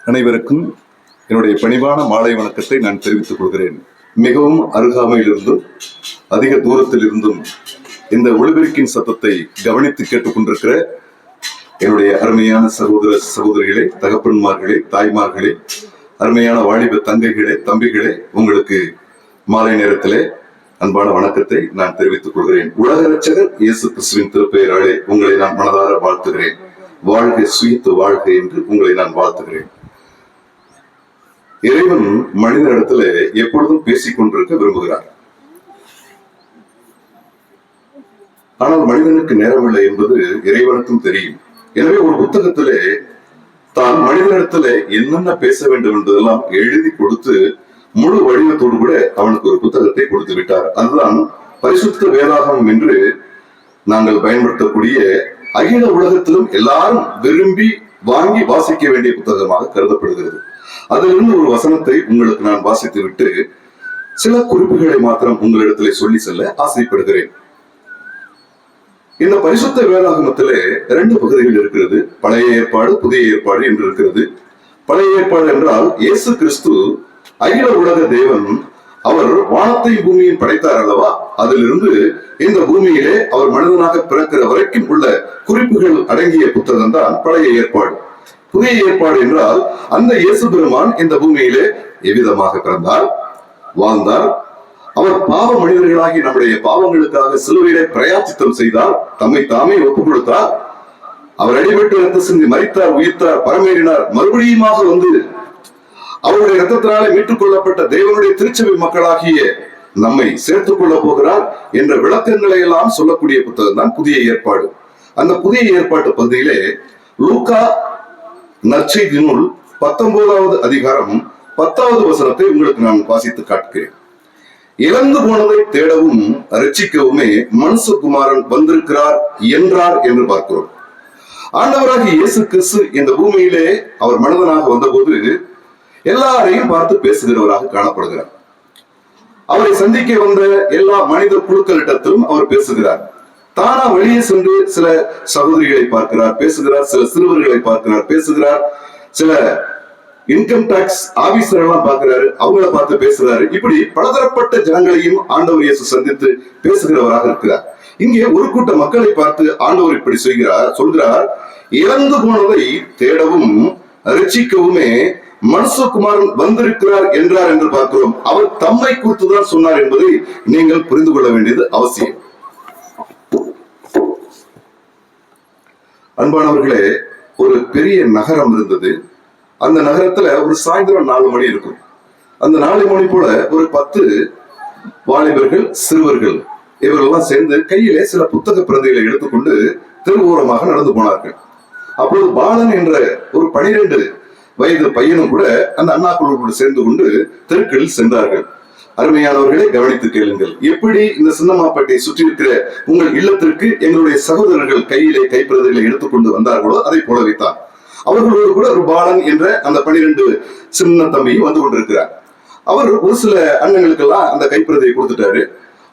அனைவருக்கும் என்னுடைய பணிவான மாலை வணக்கத்தை நான் தெரிவித்துக் கொள்கிறேன். மிகவும் அருகாமையிலிருந்தும் அதிக தூரத்தில் இருந்தும் இந்த ஒளிபெருக்கின் சத்தத்தை கவனித்து கேட்டுக்கொண்டிருக்கிற என்னுடைய அருமையான சகோதர சகோதரிகளே, தகப்பன்மார்களே, தாய்மார்களே, அருமையான வாலிப தங்கைகளே, தம்பிகளே, உங்களுக்கு மாலை நேரத்திலே அன்பான வணக்கத்தை நான் தெரிவித்துக் கொள்கிறேன். உலக ரட்சகர் இயேசு கிறிஸ்துவின் திருப்பெயராலே உங்களை நான் மனதார வாழ்த்துகிறேன். வாழ்க சுயித்து வாழ்க என்று உங்களை நான் வாழ்த்துகிறேன். இறைவன் மனிதனிடத்துல எப்பொழுதும் பேசிக் கொண்டிருக்க விரும்புகிறார். ஆனால் மனிதனுக்கு நேரமில்லை என்பது இறைவனுக்கும் தெரியும். எனவே ஒரு புத்தகத்திலே தான் மனிதனிடத்துல என்னென்ன பேச வேண்டும் என்பதெல்லாம் எழுதி கொடுத்து முழு வடிவத்தோடு கூட அவனுக்கு ஒரு புத்தகத்தை கொடுத்து விட்டார். அதுதான் பரிசுத்த வேதாகமம் என்று நாங்கள் பயன்படுத்தக்கூடிய அகில உலகத்திலும் எல்லாரும் விரும்பி வாங்கி வாசிக்க வேண்டிய புத்தகமாக கருதப்படுகிறது. அதிலிருந்து ஒரு வசனத்தை உங்களுக்கு நான் வாசித்து விட்டு சில குறிப்புகளை மாத்திரம் உங்களிடத்திலே சொல்லி செல்ல ஆசைப்படுகிறேன். இந்த பரிசுத்த வேதாகமத்திலே 2 பகுதிகள் இருக்கிறது. பழைய ஏற்பாடு, புதிய ஏற்பாடு என்று இருக்கிறது. பழைய ஏற்பாடு என்றால் இயேசு கிறிஸ்து அகில உலக தேவன், அவர் வானத்தையும் பூமியும் படைத்தார் அல்லவா, அதிலிருந்து இந்த பூமியிலே அவர் மனிதனாக பிறக்கிற வரைக்கும் உள்ள குறிப்புகள் அடங்கிய புத்தகம் தான் பழைய ஏற்பாடு. புதிய ஏற்பாடு என்றால் அந்த இயேசு பெருமான் இந்த பூமியிலே எவ்விதமாக பிறந்தார், வாழ்ந்தார், அவர் பாவ மனிதர்களாகி நம்முடைய பாவங்களுக்காக சிலுவையிலே பிரயாச்சித்தம் செய்தார், தம்மை தாமே ஒப்புக் கொடுத்தார், அவர் அடிபட்டு ரத்த சிந்தி மரித்தார், உயிர்த்தார், பரமேறினார், மறுபடியுமாக வந்து அவருடைய ரத்தத்தினாலே மீட்டுக் கொள்ளப்பட்ட தேவனுடைய திருச்சபை மக்களாகிய நம்மை சேர்த்துக் கொள்ள போகிறார் என்ற விளக்கங்களை எல்லாம் சொல்லக்கூடிய புத்தகம் தான் புதிய ஏற்பாடு. அந்த புதிய ஏற்பாட்டு பகுதியிலே லூக்கா நற்செய்தி நூல் 19வது அதிகாரம் 10வது வசனத்தை உங்களுக்கு நான் வாசித்து காட்டுகிறேன். இழந்து போனதை தேடவும் ரட்சிக்கவுமே மனுஷகுமாரன் வந்திருக்கிறார் என்றார் என்று பார்க்கிறோம். ஆண்டவராகிய இயேசு கிறிஸ்து இந்த பூமியிலே அவர் மனிதனாக வந்தபோது எல்லாரையும் பார்த்து பேசுகிறவராக காணப்படுகிறார். அவரை சந்திக்க வந்த எல்லா மனித குழுக்களிடத்திலும் அவர் பேசுகிறார். தானா வெளியே சென்று சில சகோதரிகளை பார்க்கிறார், பேசுகிறார், சில சிறுவர்களை பார்க்கிறார், பேசுகிறார், சில இன்கம் டாக்ஸ் ஆபீசர் எல்லாம் பார்க்கிறாரு, அவங்கள பார்த்து பேசுறாரு. இப்படி பலதரப்பட்ட ஜனங்களையும் ஆண்டவர் இயேசு சந்தித்து பேசுகிறவராக இருக்கிறார். இங்கே ஒரு கூட்ட மக்களை பார்த்து ஆண்டவர் இப்படி சொல்கிறார், இறந்து போனதை தேடவும் ரட்சிக்கவுமே மனுஷகுமாரன் வந்திருக்கிறார் என்றார் என்று பார்க்கிறோம். அவர் தம்மை குறித்துதான் சொன்னார் என்பதை நீங்கள் புரிந்து கொள்ள வேண்டியது அவசியம். அன்பானவர்களே, ஒரு பெரிய நகரம் இருந்தது. அந்த நகரத்துல ஒரு சாயந்தரம் 4 மணி இருக்கும். அந்த 4 மணி போல ஒரு 10 வாலிபர்கள், சிறுவர்கள் இவர்களெல்லாம் சேர்ந்து கையிலே சில புத்தக பிரதிகளை எடுத்துக்கொண்டு தெருவோரமாக நடந்து போனார்கள். அப்போது பாலன் என்ற ஒரு 12 வயது பையனும் கூட அந்த அண்ணாக்களோடு சேர்ந்து கொண்டு தெருக்களில் சென்றார்கள். அருமையானவர்களை கவனித்து கேளுங்கள். எப்படி இந்த சின்னமாப்பேட்டை சுற்றி இருக்கிற உங்கள் இல்லத்திற்கு எங்களுடைய சகோதரர்கள் கையிலே கைப்பிரதிகளை எடுத்துக்கொண்டு வந்தார்களோ அதை போலவைத்தான் அவர்களோடு கூட ஒரு பாலன் என்ற அந்த 12 சின்ன தம்பியும் வந்து கொண்டிருக்கிறார். அவர் ஒரு சில அண்ணங்களுக்கெல்லாம் அந்த கைப்பிரதியை கொடுத்துட்டாரு.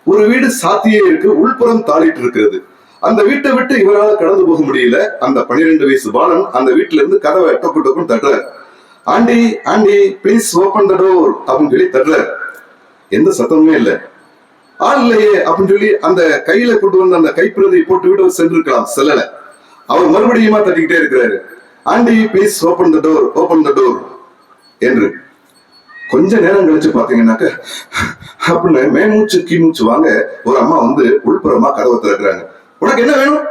ஒரு வீடு சாத்தியே இருக்கு, உள்புறம் தாளிட்டு இருக்கிறது. அந்த வீட்டை விட்டு இவரால் கடந்து போக முடியல. அந்த 12 வயசு பாலன் அந்த வீட்டுல இருந்து கதவை டொக்கு டொக்குன்னு தட்டுறார். Aunty aunty please open the door அப்படின்னு சொல்லி தட்டுறார். எந்த சத்தமுமே இல்லை. ஆள் இல்லையே அப்படின்னு சொல்லி அந்த கையில கொண்டு வந்து அந்த கைப்பிரதியை போட்டு விட சென்றிருக்கலாம், செல்லல. அவர் மறுபடியுமா தட்டிக்கிட்டே இருக்கிறாரு. Aunty please open the door, open the door என்று. கொஞ்ச நேரம் கழிச்சு பாத்தீங்கன்னாக்க அப்படின்னு மேமூச்சு கீமூச்சு வாங்க ஒரு அம்மா வந்து உள்புறமா கதவை திறக்கிறாங்க. உனக்கு என்ன வேணும்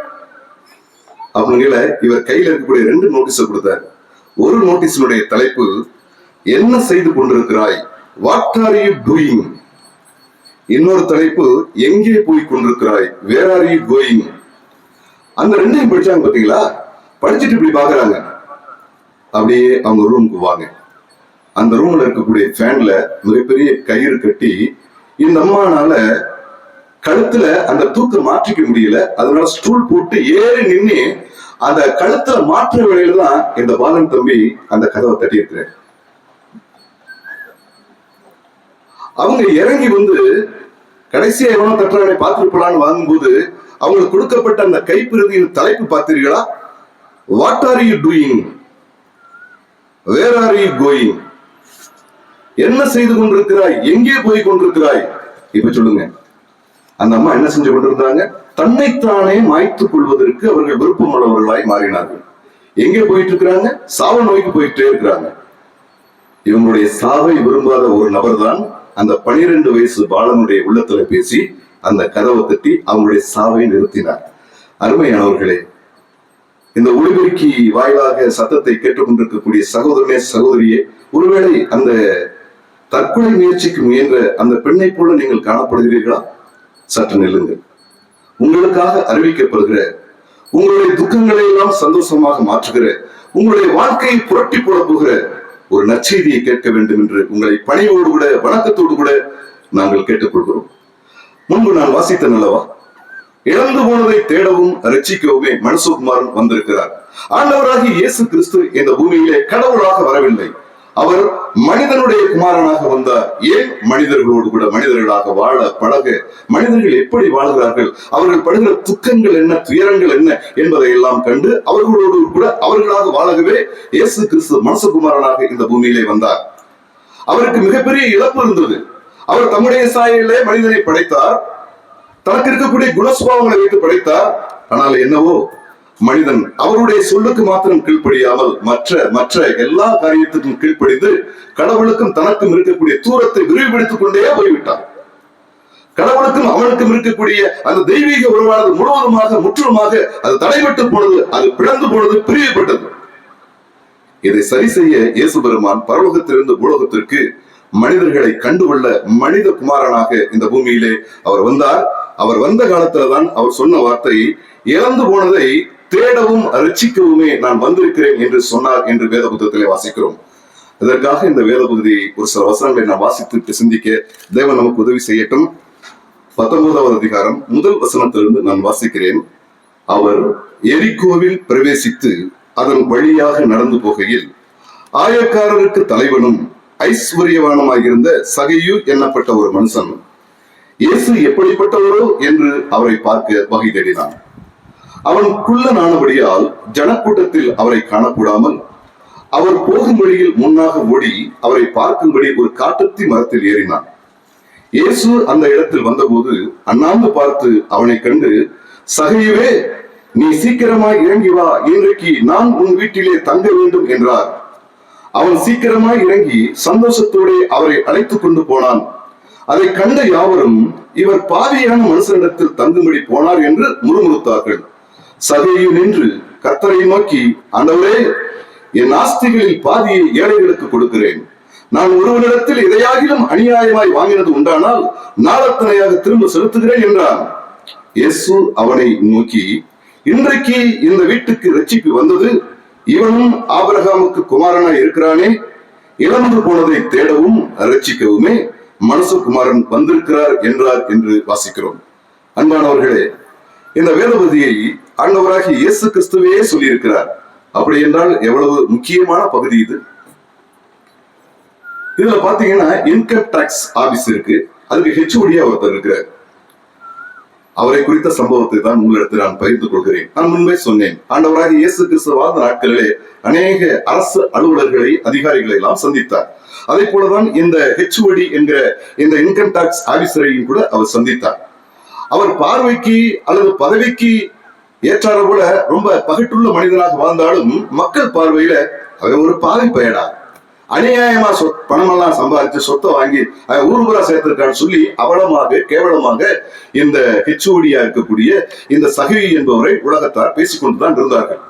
அப்படின்னு இவர் கையில இருக்கக்கூடிய 2 நோட்டீஸை கொடுத்தாரு. ஒரு நோட்டீஸினுடைய தலைப்பு, என்ன செய்து கொண்டிருக்கிறாய், வாட் ஆர் யூ டூயிங். இன்னொரு தலைப்பு, எங்கே போய் கொண்டிருக்கிறாய், வேர் ஆர் யூ கோயிங். அந்த 2ஐயும் படிச்சாங்க. பாத்தீங்களா? படிச்சுட்டு இப்படி பாக்குறாங்க. அப்படியே அவங்க ரூமுக்கு வாங்க. அந்த ரூம்ல இருக்கக்கூடிய ஃபேன்ல மிகப்பெரிய கயிறு கட்டி இந்த அம்மானால கழுத்துல அந்த தூக்க மாற்றிக்க முடியல. அதனால ஸ்டூல் போட்டு ஏறி நின்று அந்த கழுத்துல மாற்ற வேலையில தான் இந்த பாலன் தம்பி அந்த கதவை தட்டி இருக்கிறார். அவங்க இறங்கி வந்து கடைசியா எவனோ தட்டுறானை பார்த்துட்டு போலான்னு வாங்கும்போது அவங்களுக்கு கொடுக்கப்பட்ட அந்த கைப்பிரதியின் தலைப்பு பார்த்தீர்களா? What are you doing, where are you going? என்ன செய்து கொண்டிருக்கிறாய்? எங்கே போய் கொண்டிருக்கிறாய்? இப்ப சொல்லுங்க. அந்த அம்மா என்ன செஞ்சு கொண்டிருந்தாங்க? தன்னைத்தானே மாய்த்துக் கொள்வதற்கு அவர்கள் விருப்பமுள்ளவர்களாய் மாறினார்கள். எங்கே போயிட்டு இருக்கிறாங்க? சாவ நோய்க்கு போயிட்டே இருக்கிறாங்க. இவங்களுடைய சாவை விரும்பாத ஒரு நபர் தான் அந்த 12 வயசு பாலனுடைய உள்ளத்துல பேசி அந்த கதவை தட்டி அவங்களுடைய சாவை நிறுத்தினார். அருமையானவர்களே, இந்த ஒளிபெருக்கி வாயிலாக சத்தத்தை கேட்டுக்கொண்டிருக்கக்கூடிய சகோதரனே, சகோதரியே, ஒருவேளை அந்த தற்கொலை முயற்சிக்கு முயன்ற அந்த பெண்ணை போல நீங்கள் காணப்படுகிறீர்களா? சற்று நில்லுங்கள். உங்களுக்காக அறிவிக்கப்படுகிற, உங்களுடைய துக்கங்களை எல்லாம் சந்தோஷமாக மாற்றுகிற, உங்களுடைய வாழ்க்கையை புரட்டி போட போகிற ஒரு நற்செய்தியை கேட்க வேண்டும் என்று உங்களை பணிவோடு கூட வணக்கத்தோடு கூட நாங்கள் கேட்டுக்கொள்கிறோம். முன்பு நான் வாசித்தேன் அல்லவா, இழந்து போனதை தேடவும் ரட்சிக்கவுமே மனுஷகுமாரன் வந்திருக்கிறார். ஆண்டவராகிய இயேசு கிறிஸ்து இந்த பூமியிலே கடவுளாக வரவில்லை, அவர் மனிதனுடைய குமாரனாக வந்தார். ஏன்? மனிதர்களோடு கூட மனிதர்களாக வாழ பழக, மனிதர்கள் எப்படி வாழ்கிறார்கள், அவர்கள் படுகிற துக்கங்கள் என்ன, துயரங்கள் என்ன என்பதை எல்லாம் கண்டு அவர்களோடு கூட அவர்களாக வாழகவே இயேசு கிறிஸ்து மனுஷகுமாரனாக இந்த பூமியிலே வந்தார். அவருக்கு மிகப்பெரிய இழப்பு இருந்தது. அவர் தம்முடைய சாயலிலே மனிதனை படைத்தார், தனக்கு இருக்கக்கூடிய குணசுபாவங்களை வைத்து படைத்தார். ஆனால் என்னவோ, மனிதன் அவருடைய சொல்லுக்கு மாத்திரம் கீழ்ப்படியாமல் மற்ற எல்லா காரியத்துக்கும் கீழ்ப்படிந்து கடவுளுக்கும் தனக்கும் இருக்கக்கூடிய தூரத்தை விரிவுபடுத்திக் கொண்டே போய்விட்டார். கடவுளுக்கும் அவனுக்கும் இருக்கக்கூடிய அந்த தெய்வீக உறவானது முழுவதுமாக முற்றிலுமாக அது தடைபட்டு போனது, அது பிளந்து போனது, பிரிவுபட்டது. இதை சரி செய்ய இயேசு பெருமான் பரலோகத்திலிருந்து பூலோகத்திற்கு மனிதர்களை கண்டுகொள்ள மனித குமாரனாக இந்த பூமியிலே அவர் வந்தார். அவர் வந்த காலத்துலதான் அவர் சொன்ன வார்த்தை, இழந்து போனதை தேடவும் ரட்சிக்கவுமே நான் வந்திருக்கிறேன் என்று சொன்னார் என்று வேத புத்தகத்திலே வாசிக்கிறோம். இதற்காக இந்த வேத பகுதியை ஒரு சில வசனங்களை நான் வாசித்து சிந்திக்க தேவன் நமக்கு உதவி செய்யட்டும். 19வது அதிகாரம் முதல் வசனத்திலிருந்து நான் வாசிக்கிறேன். அவர் எரிகோவில் பிரவேசித்து அதன் வழியாக நடந்து போகையில் ஆயக்காரருக்கு தலைவனும் ஐஸ்வர்யவானுமாயிருந்த சகையு என்னப்பட்ட ஒரு மனுஷன் இயேசு எப்படிப்பட்டவரோ என்று அவரை பார்க்க வகை தேடினான். அவன் குள்ளனானபடியால் ஜனக்கூட்டத்தில் அவரை காணக்கூடாமல் அவர் போகும் வழியில் முன்னாக ஓடி அவரை பார்க்கும்படி ஒரு காட்டத்தி மரத்தில் ஏறினான். இயேசு அந்த இடத்தில் வந்தபோது அண்ணாந்து பார்த்து அவனை கண்டு, சகையுவே, நீ சீக்கிரமாய் இறங்கி வா, இன்றைக்கு நான் உன் வீட்டிலே தங்க வேண்டும் என்றார். அவன் சீக்கிரமாய் இறங்கி சந்தோஷத்தோடு அவரை அழைத்துக் கொண்டு போனான். அதை கண்ட யாவரும், இவர் பாவியான மனுஷனிடத்தில் தங்கும்படி போனார் என்று முறுமுறுத்தார்கள். சகையு நின்று கர்த்தரை நோக்கி, ஆண்டவரே, என் ஆஸ்திகளில் பாதியை ஏழைகளுக்கு கொடுக்கிறேன். நான் ஒருவனிடத்தில் எதையாகிலும் அநியாயமாய் வாங்கினது உண்டானால் நாளத்தனையாக திரும்ப செலுத்துகிறேன் என்றான். இயேசு அவனை நோக்கி, இன்றைக்கு இந்த வீட்டுக்கு ரட்சிப்பு வந்தது, இவனும் ஆபிரகாமுக்கு குமாரனாய் இருக்கிறானே. இழந்து போனதை தேடவும் ரட்சிக்கவுமே மனுஷகுமாரன் வந்திருக்கிறார் என்றார் என்று வாசிக்கிறோம். அன்பானவர்களே, இந்த வேதபதியை ஆண்டவராகிய இயேசு கிறிஸ்துவே சொல்லியிருக்கிறார். அப்படி என்றால் எவ்வளவு முக்கியமான பகுதி இது. இதுல பாத்தீங்கன்னா இன்கம் டாக்ஸ் ஆபீஸ் இருக்கு, அதுக்கு ஹெச்ஓடியா ஒருத்தர் இருக்கிறார். அவரை குறித்த சம்பவத்தை தான் உங்களிடத்தில் நான் பகிர்ந்து கொள்கிறேன். நான் முன்பே சொன்னேன், ஆண்டவராகிய இயேசு கிறிஸ்து வாழ்ந்த நாட்களிலே அநேக அரசு அலுவலர்களை, அதிகாரிகளை எல்லாம் சந்தித்தார். அதே போலதான் இந்த ஹெச்ஓடி என்கிற இந்த இன்கம் டாக்ஸ் ஆபீசரையும் கூட அவர் சந்தித்தார். அவர் பார்வைக்கு அல்லது பதவிக்கு ஏற்றார போல ரொம்ப பகட்டுள்ள மனிதனாக வாழ்ந்தாலும் மக்கள் பார்வையில அவன் ஒரு பாவி பயடா, அநியாயமா பணமெல்லாம் சம்பாதிச்சு சொத்தை வாங்கி ஊர்வலா சேர்த்திருக்கான்னு சொல்லி அவலமாக கேவலமாக இந்த ஹெச்ஓடியா இருக்கக்கூடிய இந்த சகி என்பவரை உலகத்தார் பேசிக்கொண்டுதான் இருந்தார்கள்.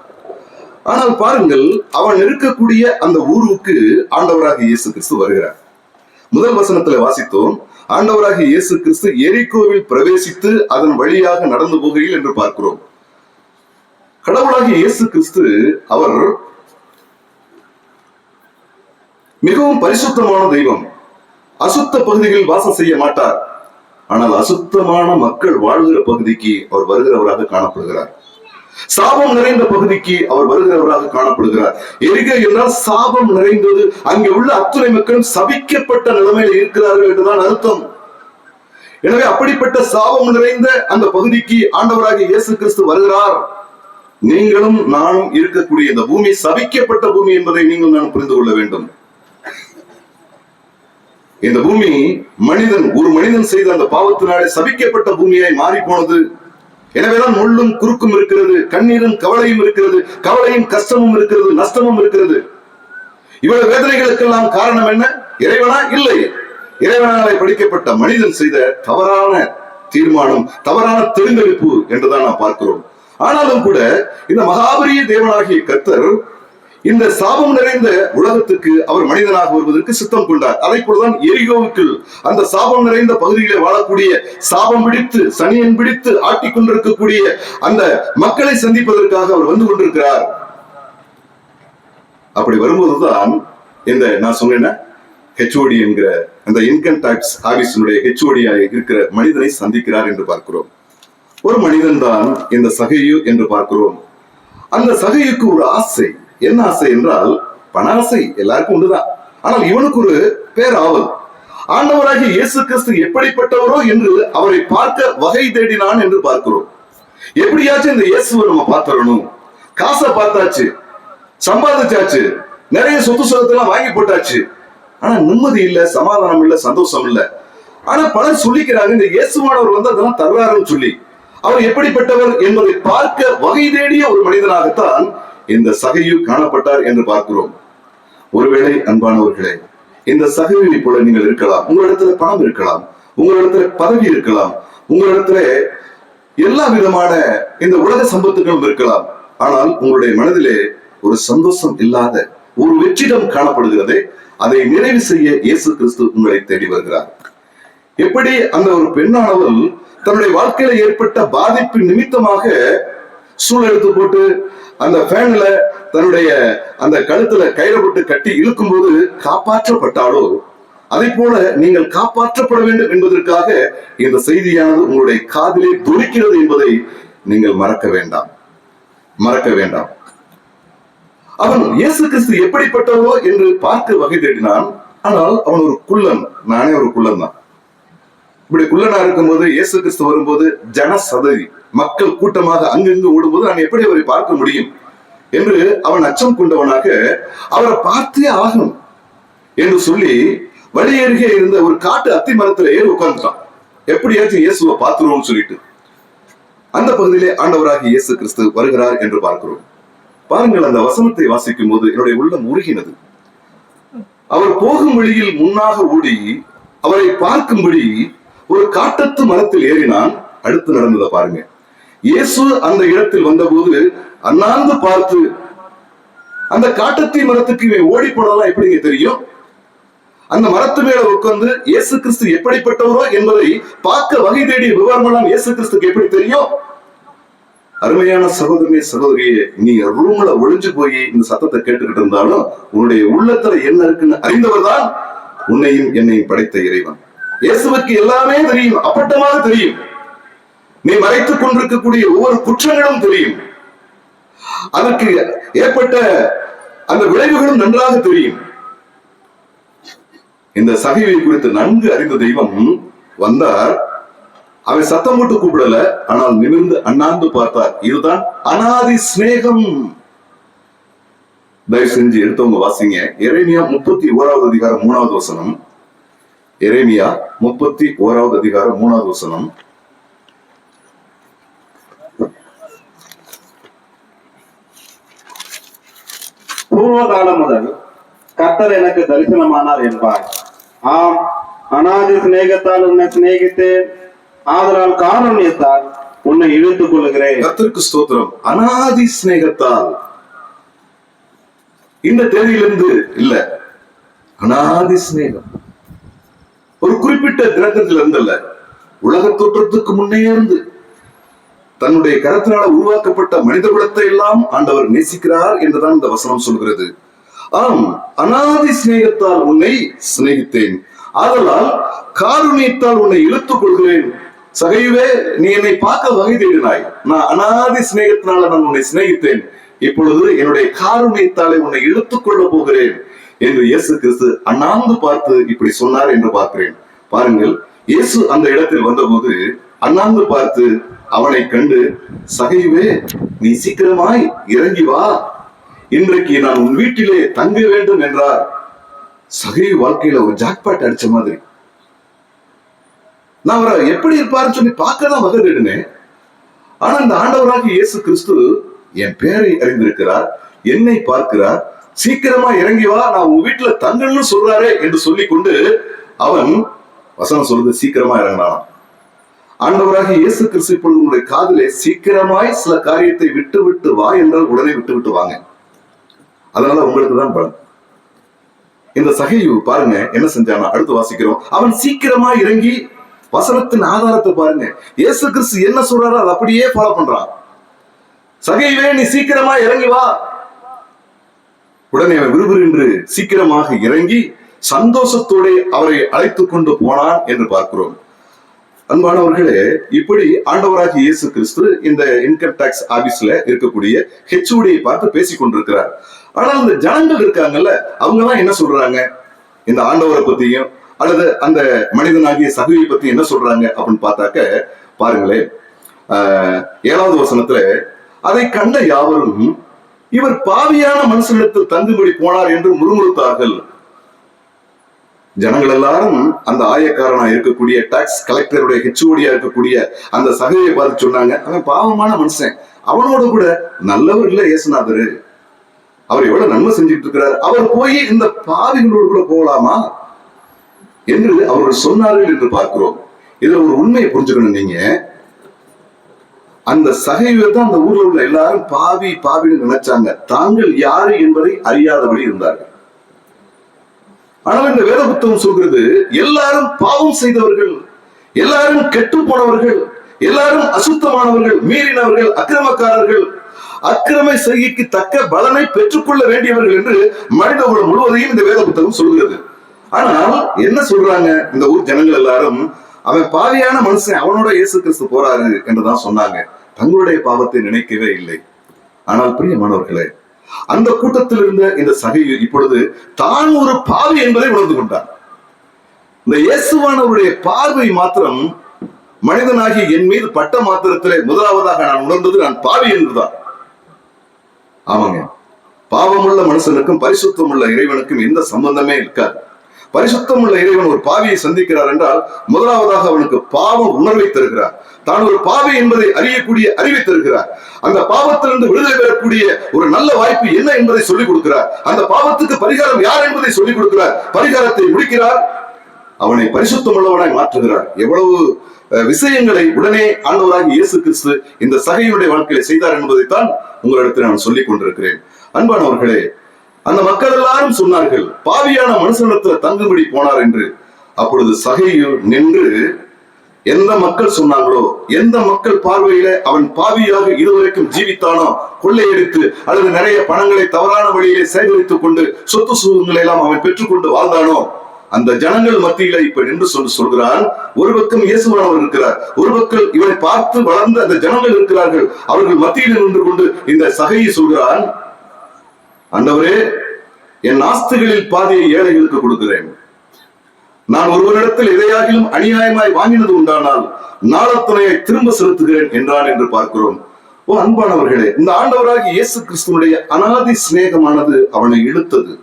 ஆனால் பாருங்கள், அவன் இருக்கக்கூடிய அந்த ஊருக்கு ஆண்டவராக இயேசு கிறிஸ்து வருகிறார். முதல் வசனத்துல வாசித்தோம், ஆண்டவராகிய இயேசு கிறிஸ்து எரிகோவில் பிரவேசித்து அதன் வழியாக நடந்து போகையில் என்று பார்க்கிறோம். கடவுளாகிய இயேசு கிறிஸ்து அவர் மிகவும் பரிசுத்தமான தெய்வம். அசுத்த பகுதிகளில் வாசம் செய்ய மாட்டார். ஆனால் அசுத்தமான மக்கள் வாழ்கிற பகுதிக்கு அவர் வருகிறவராக காணப்படுகிறார். சாபம் நிறைந்த பகுதிக்கு அவர் வருகிறவராக காணப்படுகிறார். எரிகோ என்றால் சாபம் நிறைந்தது. அங்கே உள்ள அத்துணை மக்களும் சபிக்கப்பட்ட நிலைமையில் இருக்கிறார்கள் என்றுதான் அர்த்தம். எனவே அப்படிப்பட்ட சாபம் நிறைந்த அந்த பகுதிக்கு ஆண்டவராகிய இயேசு கிறிஸ்து வருகிறார். நீங்களும் நானும் இருக்கக்கூடிய இந்த பூமி சபிக்கப்பட்ட பூமி என்பதை நீங்கள் நான் புரிந்து கொள்ள வேண்டும். இந்த பூமி ஒரு மனிதன் செய்த அந்த பாவத்தினாலே சபிக்கப்பட்ட பூமியாய் மாறி போனது. எனவேதான் முள்ளும் குறுக்கும் இருக்கிறது, கண்ணீரும் கவலையும் இருக்கிறது, கவலையும் கஷ்டமும் இருக்கிறது, நஷ்டமும் இருக்கிறது. இவ்வளவு வேதனைகளுக்கெல்லாம் காரணம் என்ன? இறைவனா? இல்லை, இறைவனாலே படிக்கப்பட்ட மனிதன் செய்த தவறான தீர்மானம், தவறான தெரிந்தெடுப்பு என்றுதான் நாம் பார்க்கிறோம். ஆனாலும் கூட இந்த மகாபரிய தேவனாகிய கர்த்தர் இந்த சாபம் நிறைந்த உலகத்துக்கு அவர் மனிதனாக வருவதற்கு சித்தம் கொண்டார். அதை போலதான் எரிகோவுக்கு அந்த சாபம் நிறைந்த பகுதியிலே வாழக்கூடிய சாபம் பிடித்து சனியன் பிடித்து ஆட்டிக் கொண்டிருக்கக்கூடிய அந்த மக்களை சந்திப்பதற்காக அவர் வந்து கொண்டிருக்கிறார். அப்படி வரும்போதுதான் இந்த நான் சொன்னேன்னா ஹெச்ஓடி என்கிற அந்த இன்கம் டாக்ஸ் ஆபீஸினுடைய ஹெச்ஓடியாக இருக்கிற மனிதனை சந்திக்கிறார் என்று பார்க்கிறோம். ஒரு மனிதன் தான் இந்த சகையு என்று பார்க்கிறோம். அந்த சகையுக்கு ஒரு ஆசை. என்ன ஆசை என்றால் பண ஆசை. எல்லாருக்கும் உண்டுதான். ஆனால் இவனுக்கு ஒரு பேராவல். ஆண்டவராகிய இயேசு கிறிஸ்து எப்படிப்பட்டவரோ என்று அவரை பார்க்க வகை தேடினான் என்று பார்க்கிறோம். எப்படியாச்சும் இந்த இயேசுவை நம்ம பார்த்துடணும். காசை பார்த்தாச்சு, சம்பாதிச்சாச்சு, நிறைய சொத்து சுகத்தெல்லாம் வாங்கி போட்டாச்சு. ஆனா நிம்மதி இல்ல, சமாதானம் இல்ல, சந்தோஷம் இல்ல. ஆனா பலர் சொல்லிக்கிறாங்க இந்த இயேசுவானவர் வந்து அதெல்லாம் தர்றாருன்னு சொல்லி. அவர் எப்படிப்பட்டவர் என்பதை பார்க்க வகை தேடிய ஒரு மனிதனாகத்தான் இந்த சகையு காணப்பட்டார் என்று பார்க்கிறோம். ஒருவேளை அன்பானவர்களே, இந்த சகையை போல நீங்கள் இருக்கலாம். உங்களிடத்துல பணம் இருக்கலாம், உங்களிடத்துல பதவி இருக்கலாம், உங்களிடத்துல எல்லா விதமான இந்த உலக சம்பத்துகளும் இருக்கலாம். ஆனால் உங்களுடைய மனதிலே ஒரு சந்தோஷம் இல்லாத ஒரு வெற்றிடம் காணப்படுகிறது. அதை நிறைவு செய்ய இயேசு கிறிஸ்து உங்களை தேடி வருகிறார். எப்படி அந்த ஒரு பெண்ணானவள் தன்னுடைய வாழ்க்கையில ஏற்பட்ட பாதிப்பு நிமித்தமாக சூழல் எடுத்து போட்டு அந்த ஃபேன்ல தன்னுடைய அந்த கழுத்துல கயிறு போட்டு கட்டி இழுக்கும் போது காப்பாற்றப்பட்டாலோ, அதை போல நீங்கள் காப்பாற்றப்பட வேண்டும் என்பதற்காக இந்த செய்தியானது உங்களுடைய காதிலே துணிக்கிறது என்பதை நீங்கள் மறக்க வேண்டாம். அவன் இயேசு கிறிஸ்து எப்படிப்பட்டவோ என்று பார்க்க வகை தேடினான். ஆனால் அவன் ஒரு குள்ளன். நானே ஒரு குள்ளன் தான். இப்படி குள்ளனா இருக்கும்போது இயேசு கிறிஸ்து வரும்போது ஜனசதறி மக்கள் கூட்டமாக அங்கிருந்து ஓடும்போது நான் எப்படி அவரை பார்க்க முடியும் என்று அவன் அச்சம் கொண்டவனாக அவரை பார்த்தே ஆகணும் என்று சொல்லி வழி அருகே இருந்த ஒரு காட்டு அத்தி மரத்துல ஏறி உட்கார்ந்துட்டான். எப்படியாச்சும் இயேசுவை பார்த்துருவோம்னு சொல்லிட்டு அந்த பகுதியிலே ஆண்டவராகிய இயேசு கிறிஸ்து வருகிறார் என்று பார்க்கிறோம். பாருங்கள், அந்த வசனத்தை வாசிக்கும் போது என்னுடைய உள்ளம் உருகினது. அவர் போகும் வழியில் முன்னாக ஓடி அவரை பார்க்கும்படி ஒரு காட்டத்து மரத்தில் ஏறினான். அடுத்து நடந்ததை பாருங்க. இயேசு அந்த இடத்தில் வந்தபோது அண்ணாந்து பார்த்து, அந்த காட்டத்தி மரத்துக்கு இவன் ஓடி போனதெல்லாம் எப்படிங்க தெரியும்? அந்த மரத்து மேல உட்கார்ந்து இயேசு கிறிஸ்து எப்படிப்பட்டவரோ என்பதை பார்க்க வகை தேடிய விவரமெல்லாம் இயேசு கிறிஸ்துக்கு எப்படி தெரியும்? அருமையான சகோதரனே, சகோதரியே, நீ ரூம்ல ஒளிஞ்சு போய் இந்த சத்தத்தை கேட்டுக்கிட்டு இருந்தாலும் உன்னுடைய உள்ளத்துல என்ன இருக்குன்னு அறிந்தவர் தான் உன்னையும் என்னையும் படைத்த இறைவன். இயேசுவுக்கு எல்லாமே தெரியும், அப்பட்டமாக தெரியும். நீ மறைத்துக் கொண்டிருக்கக்கூடிய ஒவ்வொரு குற்றங்களும் தெரியும். அதற்கு ஏற்பட்ட அந்த விளைவுகளும் நன்றாக தெரியும். இந்த சகைவை குறித்து நன்கு அறிந்த தெய்வம் வந்தார். அவன் சத்தம் போட்டு கூப்பிடல, ஆனால் நிமிர்ந்து அண்ணாந்து பார்த்தார். இதுதான் அனாதி சிநேகம். தயவு செஞ்சு எடுத்தவங்க வாசிங்க. எரேமியா 31வது அதிகாரம் 3வது வசனம். எரேமியா 31வது அதிகாரம் 3வது வசனம். பூர்வ காலம் முதல் கர்த்தர் எனக்கு தரிசனமானார் என்பார். ஆம், அனாதி சிநேகத்தால் உன்னை சிநேகித்தேன், ஆதலால் காருண்யத்தால் உன்னை இழுத்துக் கொள்கிறேன். கர்த்தருக்கு ஸ்தோத்திரம். அனாதி சிநேகத்தால், இந்த தேதியிலிருந்து இல்ல, அனாதி சிநேகம். ஒரு குறிப்பிட்ட தினத்திலிருந்து அல்ல, உலக தோற்றத்துக்கு முன்னே இருந்து தன்னுடைய கரத்தினால உருவாக்கப்பட்ட மனித குலத்தை எல்லாம் ஆண்டவர் நேசிக்கிறார் என்றுதான் இந்த வசனம் சொல்கிறது. ஆம், அனாதி சிநேகத்தால் உன்னை சிநேகித்தேன், ஆதலால் காருண்யத்தால் உன்னை இழுத்துக் கொள்கிறேன். சகையுவே, நீ என்னை பார்க்க வகை தேடினாய். நான் அனாதி சிநேகத்தினால நான் உன்னை சிநேகித்தேன். இப்பொழுது என்னுடைய காருண்யத்தாலே உன்னை இழுத்துக் கொள்ள போகிறேன் என்று இயேசு கிறிஸ்து அண்ணாந்து பார்த்து இப்படி சொன்னார் என்று பார்க்கிறேன். பாருங்கள், இயேசு அந்த இடத்தில் வந்தபோது அண்ணாந்து பார்த்து அவனை கண்டு, சகையுவே, நீ சீக்கிரமாய் இறங்கி வா, இன்றைக்கு நான் உன் வீட்டிலே தங்க வேண்டும் என்றார். சகையு வாழ்க்கையில ஒரு ஜாக்பாட் அடிச்ச மாதிரி. நான் அவரை எப்படி இருப்பாருன்னு சொல்லி பார்க்கதான் வகதிடுனேன். ஆனா இந்த ஆண்டவராகிய இயேசு கிறிஸ்து என் பேரை அறிந்திருக்கிறார், என்னை பார்க்கிறார், சீக்கிரமா இறங்கி வா, நான் உன் வீட்டுல தங்கன்னு சொல்றாரே என்று சொல்லிக் கொண்டு அவன், வசனம் சொல்றது, சீக்கிரமா இறங்கினான். ஆண்டவராகிய இயேசு கிறிஸ்து இப்பொழுது உங்களுடைய காதிலே சீக்கிரமாய் சில காரியத்தை விட்டு விட்டு வா என்றால் உடனே விட்டு விட்டு வாங்க. அதனால உங்களுக்கு தான் பலன். இந்த சகையு பாருங்க என்ன செஞ்சானா, அடுத்து வாசிக்கிறோம். அவன் சீக்கிரமா இறங்கி, வசனத்தின் ஆதாரத்தை பாருங்க, இயேசு கிறிஸ்து என்ன சொல்றாரோ அதை அப்படியே ஃபாலோ பண்றான். சகையுவே, நீ சீக்கிரமா இறங்கி வா. உடனே அவன் விறுவிறு சீக்கிரமாக இறங்கி சந்தோஷத்தோட அவரை அழைத்துக் கொண்டு போனான் என்று பார்க்கிறோம். அன்பானவர்களே, இப்படி ஆண்டவராகிய இயேசு கிறிஸ்து இந்த இன்கம் டாக்ஸ் ஆபீஸ்ல இருக்கக்கூடிய ஹெச்ஓடியை பார்த்து பேசிக் கொண்டிருக்கிறார். ஆனால் இந்த ஜனங்கள் இருக்காங்கல்ல, அவங்க எல்லாம் என்ன சொல்றாங்க, இந்த ஆண்டவரை பத்தியும் அல்லது அந்த மனிதனாகிய சகையை பத்தி என்ன சொல்றாங்க அப்படின்னு பார்த்தாக்க பாருங்களேன். 7வது வசனத்துல, அதை கண்ட யாவரும் இவர் பாவியான மனுஷனிடத்தில் தங்கும்படி போனார் என்று முறுமுறுத்தார்கள். ஜனங்கள் எல்லாரும் அந்த ஆயக்காரனா இருக்கக்கூடிய டாக்ஸ் கலெக்டருடைய ஹெச்ஓடியா இருக்கக்கூடிய அந்த சகையை பார்த்து சொன்னாங்க, அவன் பாவமான மனுஷன், அவனோட கூட நல்லவர் இல்ல இயேசுநாதரு, அவர் எவ்வளவு நன்மை செஞ்சுட்டு இருக்கிறார், அவர் போய் இந்த பாவிகளோடு கூட போகலாமா என்று அவர்கள் சொன்னார்கள் என்று பார்க்கிறோம். இதுல ஒரு உண்மையை புரிஞ்சுக்கணும். நீங்க அந்த சகையை தான் அந்த ஊர்ல உள்ள எல்லாரும் பாவி பாவின்னு நினைச்சாங்க, தாங்கள் யாரு என்பதை அறியாதபடி இருந்தார்கள். ஆனால் இந்த வேத புத்தகம் சொல்கிறது, எல்லாரும் பாவம் செய்தவர்கள், எல்லாரும் கெட்டு போனவர்கள், எல்லாரும் அசுத்தமானவர்கள், மீறினவர்கள், அக்கிரமக்காரர்கள், அக்கிரம செய்கைக்கு தக்க பலனை பெற்றுக்கொள்ள வேண்டியவர்கள் என்று மனித குலம் முழுவதையும் இந்த வேத புத்தகம் சொல்கிறது. ஆனால் என்ன சொல்றாங்க இந்த ஊர் ஜனங்கள் எல்லாரும், அவன் பாவியான மனுஷன், அவனோட இயேசு கிறிஸ்து போறாரு என்றுதான் சொன்னாங்க. தங்களுடைய பாவத்தை நினைக்கவே இல்லை. ஆனால் பிரியமானவர்களே, அந்த கூட்டத்தில் இருந்த இந்த சகையு இப்பொழுது தான் ஒரு பாவி என்பதை உணர்ந்து கொண்டார். இந்த இயேசுவானவருடைய பார்வை மாத்திரம் மனிதனாகி என் மீது பட்ட மாத்திரத்திலே முதலாவதாக நான் உணர்ந்தது நான் பாவி என்றுதான். ஆமாங்க, பாவமுள்ள மனுஷனுக்கும் பரிசுத்தம் உள்ள இறைவனுக்கும் எந்த சம்பந்தமே இருக்காது. பரிசுத்தம் உள்ள இறைவன் ஒரு பாவியை சந்திக்கிறார் என்றால் முதலாவதாக அவனுக்கு பாவ உணர்வை தருகிறார், தான் ஒரு பாவி என்பதை அறியக்கூடிய அறிவை தருகிறார், அந்த பாவத்திலிருந்து விடுதலை பெறக்கூடிய ஒரு நல்ல வாய்ப்பு என்ன என்பதை சொல்லிக் கொடுக்கிறார், அந்த பாவத்துக்கு பரிகாரம் யார் என்பதை சொல்லிக் கொடுக்கிறார், பரிகாரத்தை முடிக்கிறார், அவனை பரிசுத்தம் உள்ளவனாய் மாற்றுகிறார். எவ்வளவு விஷயங்களை உடனே ஆண்டவராகிய இயேசு கிறிஸ்து இந்த சகையுடைய வாழ்க்கையில செய்தார் என்பதைத்தான் உங்களிடத்தில் நான் சொல்லிக் கொண்டிருக்கிறேன். அன்பானவர்களே, அந்த மக்கள் எல்லாரும் சொன்னார்கள், பாவியான மனுஷனிடத்துல தங்கும்படி போனார் என்று. அப்பொழுது சகையு நின்று எந்த மக்கள் சொன்னாங்களோ, எந்த மக்கள் பார்வையில அவன் பாவியாக இதுவரைக்கும் ஜீவித்தானோ, கொள்ளையடித்து அல்லது நிறைய பணங்களை தவறான வழியிலே சேகரித்துக் கொண்டு சொத்து சுகங்களை எல்லாம் அவன் பெற்றுக்கொண்டு வாழ்ந்தானோ, அந்த ஜனங்கள் மத்தியில இப்ப நின்று சொல்கிறான். ஒரு பக்கம் இயேசுவானவர் இருக்கிறார், ஒரு பக்கம் இவனை பார்த்து வளர்ந்த அந்த ஜனங்கள் இருக்கிறார்கள். அவர்கள் மத்தியில் நின்று கொண்டு இந்த சகையை சொல்கிறான், ஆண்டவரே, என் ஆஸ்திகளில் பாதியை ஏழைகளுக்கு கொடுக்கிறேன். நான் ஒருவரிடத்தில் எதையாகிலும் அநியாயமாய் வாங்கினது உண்டானால் நாளத்துணையை திரும்ப செலுத்துகிறேன் என்றான் என்று பார்க்கிறோம். ஓ அன்பானவர்களே, இந்த ஆண்டவராகிய இயேசு கிறிஸ்துவனுடைய அனாதி சிநேகமானது அவனை இழுத்தது,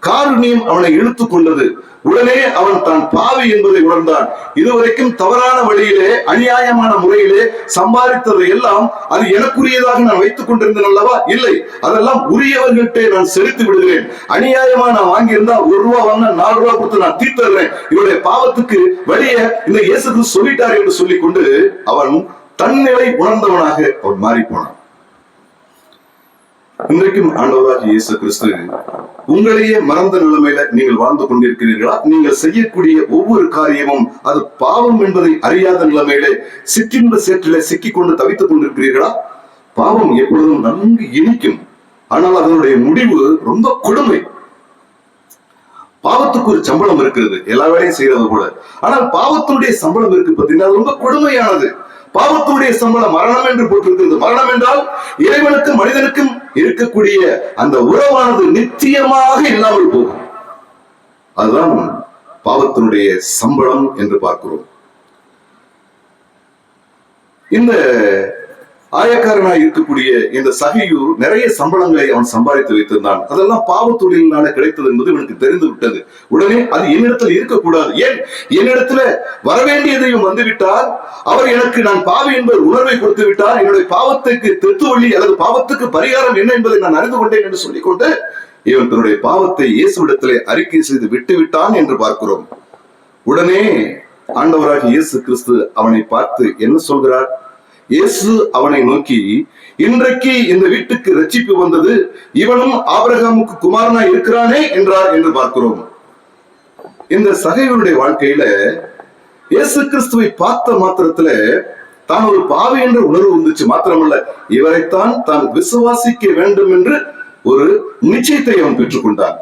காருண்யம் அவனை இழுத்துக் கொண்டது. உடனே அவன் தான் பாவி என்பதை உணர்ந்தான். இதுவரைக்கும் தவறான வழியிலே அநியாயமான முறையிலே சம்பாதித்ததை எல்லாம் அது எனக்குரியதாக நான் வைத்துக் கொண்டிருந்தேன் அல்லவா? இல்லை, அதெல்லாம் உரியவர்கள்ட்டே நான் செலுத்தி விடுகிறேன். அநியாயமா நான் வாங்கியிருந்தா 1 ரூபா வாங்க 4 ரூபா கொடுத்து நான் தீர்த்தறேன். இவருடைய பாவத்துக்கு வழிய இந்த இயேசு கிறிஸ்து சொல்லிட்டார் என்று சொல்லிக் கொண்டு அவன் தன்னிலை உணர்ந்தவனாக அவன் மாறி போனான். இன்றைக்கும் ஆண்டவராகிய இயேசு கிறிஸ்து உங்களையே மறந்த நிலைமையில நீங்கள் வாழ்ந்து கொண்டிருக்கிறீர்களா? நீங்கள் செய்யக்கூடிய ஒவ்வொரு காரியமும் அது பாவம் என்பதை அறியாத நிலைமையிலே சிற்றின்ப சேற்றிலே சிக்கிக் கொண்டு தவித்துக் கொண்டிருக்கிறீர்களா? பாவம் எப்பொழுதும் நன்கு இனிக்கும், ஆனால் அதனுடைய முடிவு ரொம்ப கொடுமை. பாவத்துக்கு ஒரு சம்பளம் இருக்கிறது, எல்லா வேலையும் செய்யறது போல. ஆனால் பாவத்தினுடைய சம்பளம் இருக்கு பார்த்தீங்கன்னா, அது ரொம்ப கொடுமையானது. பாவத்துடைய சம்பளம் மரணம் என்று போட்டிருக்கிறது. மரணம் என்றால் இறைவனுக்கும் மனிதனுக்கும் இருக்கக்கூடிய அந்த உறவானது நிச்சயமாக இல்லாமல் போகும். அதுதான் பாவத்தினுடைய சம்பளம் என்று பார்க்கிறோம். இந்த ஆயக்காரனாய் இருக்கக்கூடிய இந்த சகையு நிறைய சம்பளங்களை அவன் சம்பாதித்து வைத்திருந்தான். அதெல்லாம் பாவ தொழிலினால கிடைத்தது என்பது இவனுக்கு தெரிந்து விட்டது. உடனே அது என்னிடத்துல இருக்கக்கூடாது, ஏன் என்னிடத்துல வரவேண்டியதையும் வந்துவிட்டார், அவர் எனக்கு நான் பாவி என்பது உணர்வை கொடுத்து விட்டார், என்னுடைய பாவத்துக்கு தெத்துவள்ளி அல்லது பாவத்துக்கு பரிகாரம் என்ன என்பதை நான் அறிந்து கொண்டேன் என்று சொல்லிக்கொண்டு இவன் தன்னுடைய பாவத்தை இயேசுவிடத்திலே அறிக்கை செய்து விட்டு விட்டான் என்று பார்க்கிறோம். உடனே ஆண்டவராகிய இயேசு கிறிஸ்து அவனை பார்த்து என்ன சொல்கிறார்? இயேசு அவனை நோக்கி, இன்றைக்கு இந்த வீட்டுக்கு ரட்சிப்பு வந்தது, இவனும் ஆபிரகாமுக்கு குமாரனா இருக்கிறானே என்றார் என்று பார்க்கிறோம். இந்த சகைவனுடைய வாழ்க்கையில இயேசு கிறிஸ்துவை பார்த்த மாத்திரத்துல தான் ஒரு பாவி என்ற உணர்வு வந்துச்சு. மாத்திரமல்ல, இவரைத்தான் தான் விசுவாசிக்க வேண்டும் என்று ஒரு நிச்சயத்தை அவன் பெற்றுக்கொண்டான்.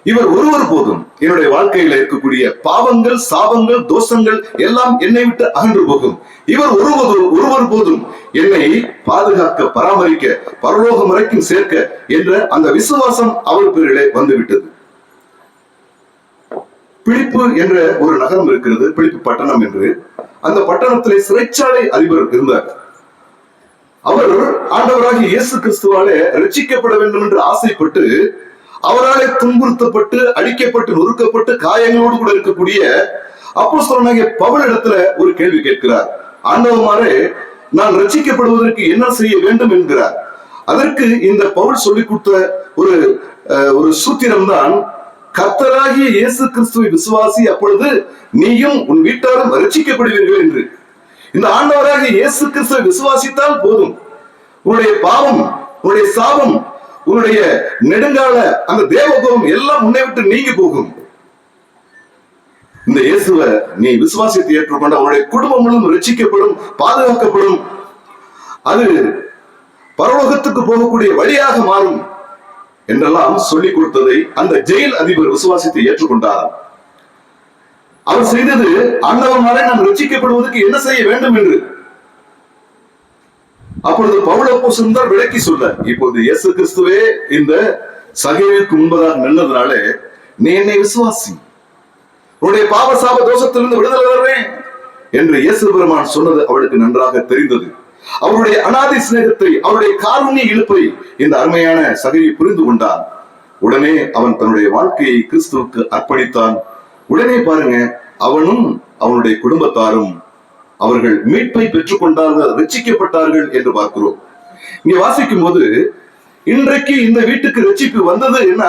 இவர் ஒருவர் போதும் என்னுடைய வாழ்க்கையில இருக்கக்கூடிய பாவங்கள், சாபங்கள், தோஷங்கள் எல்லாம் என்னை விட்டு அகன்று போகும். இவர் ஒருவர் போதும் என்னை பாதுகாக்க, பராமரிக்க, பரலோகம் வரைக்கும் சேர்க்க என்ற அந்த விசுவாசம் அவர் பேரிலே வந்துவிட்டது. பிலிப்பு என்ற ஒரு நகரம் இருக்கிறது, பிலிப்பு பட்டணம் என்று. அந்த பட்டணத்திலே சிறைச்சாலை அதிபர் இருந்தார். அவர் ஆண்டவராகிய இயேசு கிறிஸ்துவாலே ரட்சிக்கப்பட வேண்டும் என்று ஆசைப்பட்டு அவராலே துன்புறுத்தப்பட்டு, அடிக்கப்பட்டு, நொறுக்கப்பட்டு, காயங்களோடு கூட இருக்கக்கூடிய அப்போஸ்தலனாகிய பவுல் இடத்துல ஒரு கேள்வி கேட்கிறார். ஆண்டவமாரே, நான் ரட்சிக்கப்படுவதற்கு என்ன செய்ய வேண்டும் என்கிறார். அதற்கு இந்த பவுல் சொல்லிக் கொடுத்த ஒரு சூத்திரம் தான், கர்த்தராகிய இயேசு கிறிஸ்துவை விசுவாசி, அப்பொழுது நீயும் உன் வீட்டாரும் ரட்சிக்கப்படுவீர்கள் என்று. இந்த ஆண்டவராகிய இயேசு கிறிஸ்துவை விசுவாசித்தால் போதும், உன்னுடைய பாவம், உன்னுடைய சாபம், உன்னுடைய நெடுங்கால அந்த தேவகோபம் எல்லாம் உன்னை விட்டு நீங்கி போகும். இந்த இயேசுவை நீ விசுவாசத்தை ஏற்றுக்கொண்ட உன்னுடைய குடும்பம் முழுவதும் ரட்சிக்கப்படும், பாதுகாக்கப்படும், அது பரலோகத்துக்கு போகக்கூடிய வழியாக மாறும் என்றெல்லாம் சொல்லிக் கொடுத்ததை அந்த ஜெயில் அதிபர் விசுவாசத்தை ஏற்றுக்கொண்டார். அவர் செய்தது, ஆண்டவனாலே நாம் ரட்சிக்கப்படுவதற்கு என்ன செய்ய வேண்டும் என்று. அப்பொழுது பவுல் அப்போஸ்தலன் தான் விளக்கி சொல்ல, இப்பொழுது இயேசு கிறிஸ்துவே இந்த சகைவுக்கு முன்பதாக நின்றதுனாலே நீ என்னை விசுவாசி, உன்னுடைய பாவ சாப தோஷத்திலிருந்து விடுதலை வருவேன் என்று இயேசு பெருமான் சொன்னது அவளுக்கு நன்றாக தெரிந்தது. அவருடைய அநாதி சிநேகத்தை, அவருடைய காருண்ய இழுப்பை இந்த அருமையான சகையை புரிந்து கொண்டான். உடனே அவன் தன்னுடைய வாழ்க்கையை கிறிஸ்துவுக்கு அர்ப்பணித்தான். உடனே பாருங்க, அவனும் அவனுடைய குடும்பத்தாரும் அவர்கள் மீட்பை பெற்றுக் கொண்டார்கள், ரட்சிக்கப்பட்டார்கள் என்று பார்க்கிறோம். இங்க வாசிக்கும் போது, இன்றைக்கு இந்த வீட்டுக்கு ரட்சிப்பு வந்தது என்ன,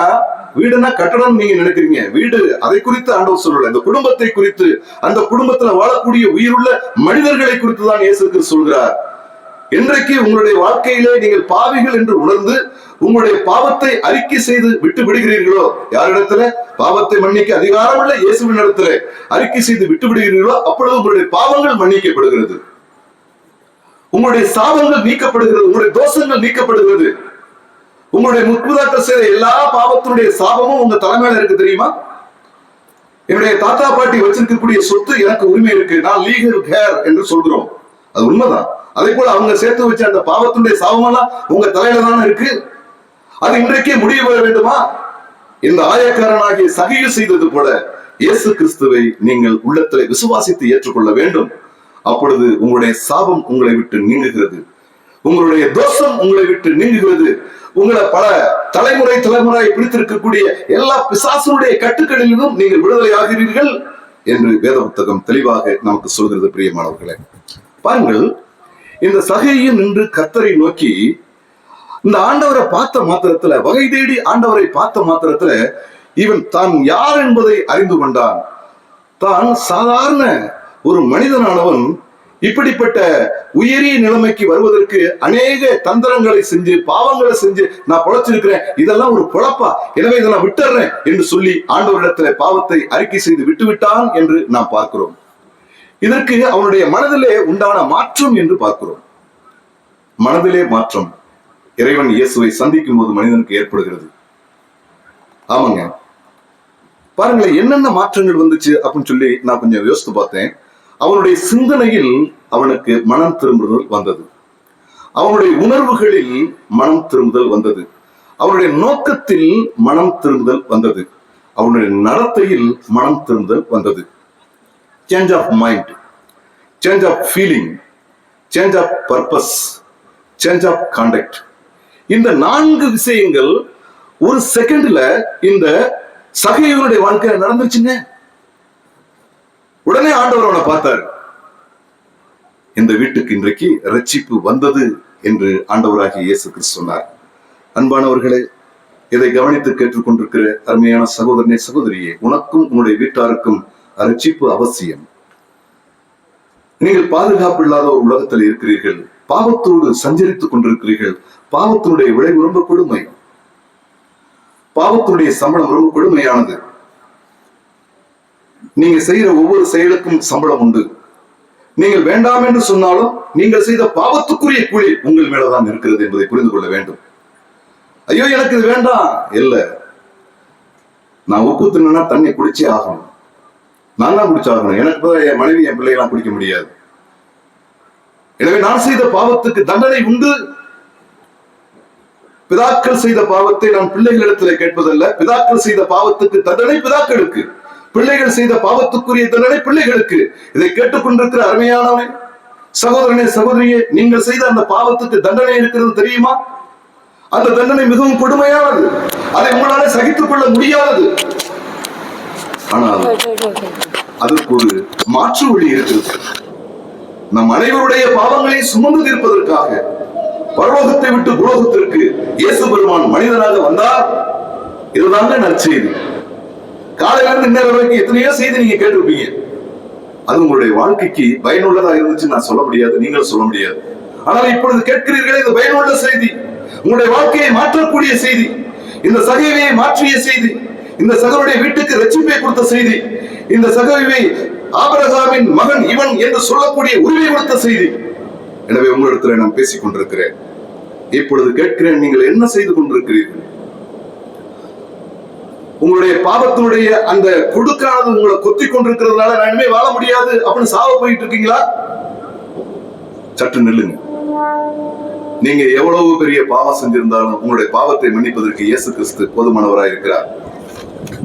வீடுனா கட்டடம் நீங்க நினைக்கிறீங்க, வீடு அதை குறித்து ஆண்டவர் சொல்லல, இந்த குடும்பத்தை குறித்து, அந்த குடும்பத்துல வாழக்கூடிய உயிருள்ள மனிதர்களை குறித்து தான் இயேசு கிறிஸ்து சொல்கிறார். இன்றைக்கு உங்களுடைய வாழ்க்கையிலே நீங்கள் பாவிகள் என்று உணர்ந்து உங்களுடைய பாவத்தை அறிக்கை செய்து விட்டு விடுகிறீர்களோ, யாரிடத்துல பாவத்தை மன்னிக்க அதிகாரம் உள்ள இயேசுவின் இடத்துல அறிக்கை செய்து விட்டு விடுகிறீர்களோ, அப்பொழுது உங்களுடைய பாவங்கள் மன்னிக்கப்படுகிறது, உங்களுடைய சாபங்கள் நீக்கப்படுகிறது, உங்களுடைய தோஷங்கள் நீக்கப்படுகிறது. உங்களுடைய முற்புதாக்கள் செய்த எல்லா பாவத்தினுடைய சாபமும் உங்க தலைமையில இருக்கு தெரியுமா? என்னுடைய தாத்தா பாட்டி வச்சிருக்கக்கூடிய சொத்து எனக்கு உரிமை இருக்கு, நான் லீகல் ஹேர் என்று சொல்கிறோம், அது உண்மைதான். அதே போல அவங்க சேர்த்து வச்ச அந்த பாவத்தினுடைய சாபமெல்லாம் உங்க தலையில தானே இருக்கு. அது இன்றைக்கே முடிவு பெற வேண்டுமா? இந்த ஆயக்காரனாகிய சகையை செய்தது போல இயேசு கிறிஸ்துவை நீங்கள் உள்ளத்திலே விசுவாசித்து ஏற்றுக்கொள்ள வேண்டும். அப்பொழுது உங்களுடைய சாபம் உங்களை விட்டு நீங்குகிறது, உங்களுடைய தோஷம் உங்களை விட்டு நீங்குகிறது, உங்களை பல தலைமுறை பிடித்திருக்கக்கூடிய எல்லா பிசாசுடைய கட்டுக்களிலும் நீங்கள் விடுதலை ஆகிறீர்கள் என்று வேத புத்தகம் தெளிவாக நமக்கு சொல்கிறது. பிரியமானவர்களே, பாருங்கள், இந்த சகையை நின்று கர்த்தரை நோக்கி இந்த ஆண்டவரை பார்த்த மாத்திரத்துல, வகை தேடி ஆண்டவரை பார்த்த மாத்திரத்துல இவன் தான் யார் என்பதை அறிந்து கொண்டான். தான் சாதாரண ஒரு மனிதனானவன் இப்படிப்பட்ட உயரிய நிலைமைக்கு வருவதற்கு அநேக தந்திரங்களை செஞ்சு, பாவங்களை செஞ்சு நான் பொழைச்சிருக்கிறேன், இதெல்லாம் ஒரு பொழப்பா, எனவே இதை நான் விட்டுறேன் என்று சொல்லி ஆண்டவரிடத்துல பாவத்தை அறிக்கை செய்து விட்டுவிட்டான் என்று நாம் பார்க்கிறோம். இதற்கு அவனுடைய மனதிலே உண்டான மாற்றம் என்று பார்க்கிறோம். மனதிலே மாற்றம் இறைவன் இயேசுவை சந்திக்கும் போது மனிதனுக்கு ஏற்படுகிறது. ஆமாங்க, பாருங்களேன் என்னென்ன மாற்றங்கள் வந்துச்சு அப்படின்னு சொல்லி நான் கொஞ்சம் யோசித்து பார்த்தேன். அவனுடைய சிந்தனையில் அவனுக்கு மனம் திரும்புதல் வந்தது, அவனுடைய உணர்வுகளில் மனம் திரும்புதல் வந்தது, அவனுடைய நோக்கத்தில் மனம் திரும்புதல் வந்தது, அவனுடைய நடத்தையில் மனம் திரும்புதல் வந்தது. Change of mind, change of feeling, change of purpose, change of contact. இந்த 4 விஷயங்கள் ஒரு செகண்ட்ல இந்த சகையோனுடைய வாழ்க்கையில நடந்துச்சுங்க. உடனே ஆண்டவர் அவனை பார்த்தார். இந்த வீட்டுக்கு இன்றைக்கு ரட்சிப்பு வந்தது என்று ஆண்டவராகிய இயேசு கிறிஸ்து சொன்னார். அன்பானவர்களே, இதை கவனித்து கேட்டுக்கொண்டிருக்கிற அருமையான சகோதரனே, சகோதரியே, உனக்கும் உன்னுடைய வீட்டாருக்கும் ரட்சிப்பு அவசியம். நீங்கள் பாதுகாப்பு இல்லாத ஒரு உலகத்தில் இருக்கிறீர்கள், பாவத்தோடு சஞ்சரித்துக் கொண்டிருக்கிறீர்கள். பாவத்தினுடைய விளைவு ரொம்ப கொடுமை. பாவத்தினுடைய சம்பளம் ரொம்ப கொடுமையானது. நீங்க செய்யற ஒவ்வொரு செயலுக்கும் சம்பளம் உண்டு. நீங்கள் வேண்டாம் என்று சொன்னாலும் நீங்கள் செய்த பாவத்துக்குரிய கூலி உங்கள் மேலதான் இருக்கிறது என்பதை புரிந்து கொள்ள வேண்டும். ஐயோ எனக்கு இது வேண்டாம் இல்ல, நான் உப்பு தின்னா தண்ணி குடிச்சே ஆகணும், நான் தான் குடிச்சாகணும், எனக்கு என் மனைவி என் பிள்ளைகளாம் குடிக்க முடியாது. எனவே நான் செய்த பாவத்துக்கு தண்டனை உண்டு. பிதாக்கள் செய்த பாவத்தை நான் பிள்ளைகளிடத்தில் கேட்பதல்ல. பிதாக்கள் செய்த பாவத்துக்கு தண்டனை பிதாக்களுக்கு, பிள்ளைகள் செய்த பாவத்துக்குரிய தண்டனை பிள்ளைகளுக்கு. இதை கேட்டுக்கொண்டிருக்கிற அருமையானவனே, சகோதரனே, சகோதரியே, நீங்கள் செய்த அந்த பாவத்துக்கு தண்டனை இருக்கிறது தெரியுமா? அந்த தண்டனை மிகவும் கொடுமையானது. அதை உங்களால சகித்துக் கொள்ள முடியாதது. ஆனால் அதற்கு ஒரு மாற்று வழி இருக்கிறது. நம் அனைவருடைய பாவங்களை சுமந்து தீர்ப்பதற்காக பரலோகத்தை விட்டு பூலோகத்திற்கு இயேசு பெருமான் மனிதனாக வந்தார். இதுதாங்க நற்செய்தி. காலையில இருந்து இன்னொரு வரைக்கும் எத்தனையோ செய்தி நீங்க கேட்டிருப்பீங்க. அது உங்களுடைய வாழ்க்கைக்கு பயனுள்ளதா இருந்துச்சு நான் சொல்ல முடியாது, நீங்கள் சொல்ல முடியாது. ஆனால் இப்பொழுது கேட்கிறீர்களே, இது பயனுள்ள செய்தி, உங்களுடைய வாழ்க்கையை மாற்றக்கூடிய செய்தி, இந்த சகைவை மாற்றிய செய்தி, இந்த சகோடைய வீட்டுக்கு ரட்சிப்பை கொடுத்த செய்தி, இந்த சகைவை ஆபிரகாமின் மகன் இவன் என்று சொல்லக்கூடிய உரிமை கொடுத்த செய்தி. எனவே உங்களிடத்தில் நான் பேசிக் கொண்டிருக்கிறேன். இப்பொழுது கேட்கிறேன், நீங்கள் என்ன செய்து கொண்டிருக்கிறீர்கள்? உங்களுடைய பாவத்தினுடைய அந்த கொடுக்கானது உங்களை கொத்தி கொண்டிருக்கிறதுனால நான் இனிமே வாழ முடியாது அப்படின்னு சாவ போயிட்டு இருக்கீங்களா? சற்று நில்லுங்க. நீங்க எவ்வளவு பெரிய பாவம் செஞ்சிருந்தாலும் உங்களுடைய பாவத்தை மன்னிப்பதற்கு இயேசு கிறிஸ்து போதுமானவராய் இருக்கிறார்.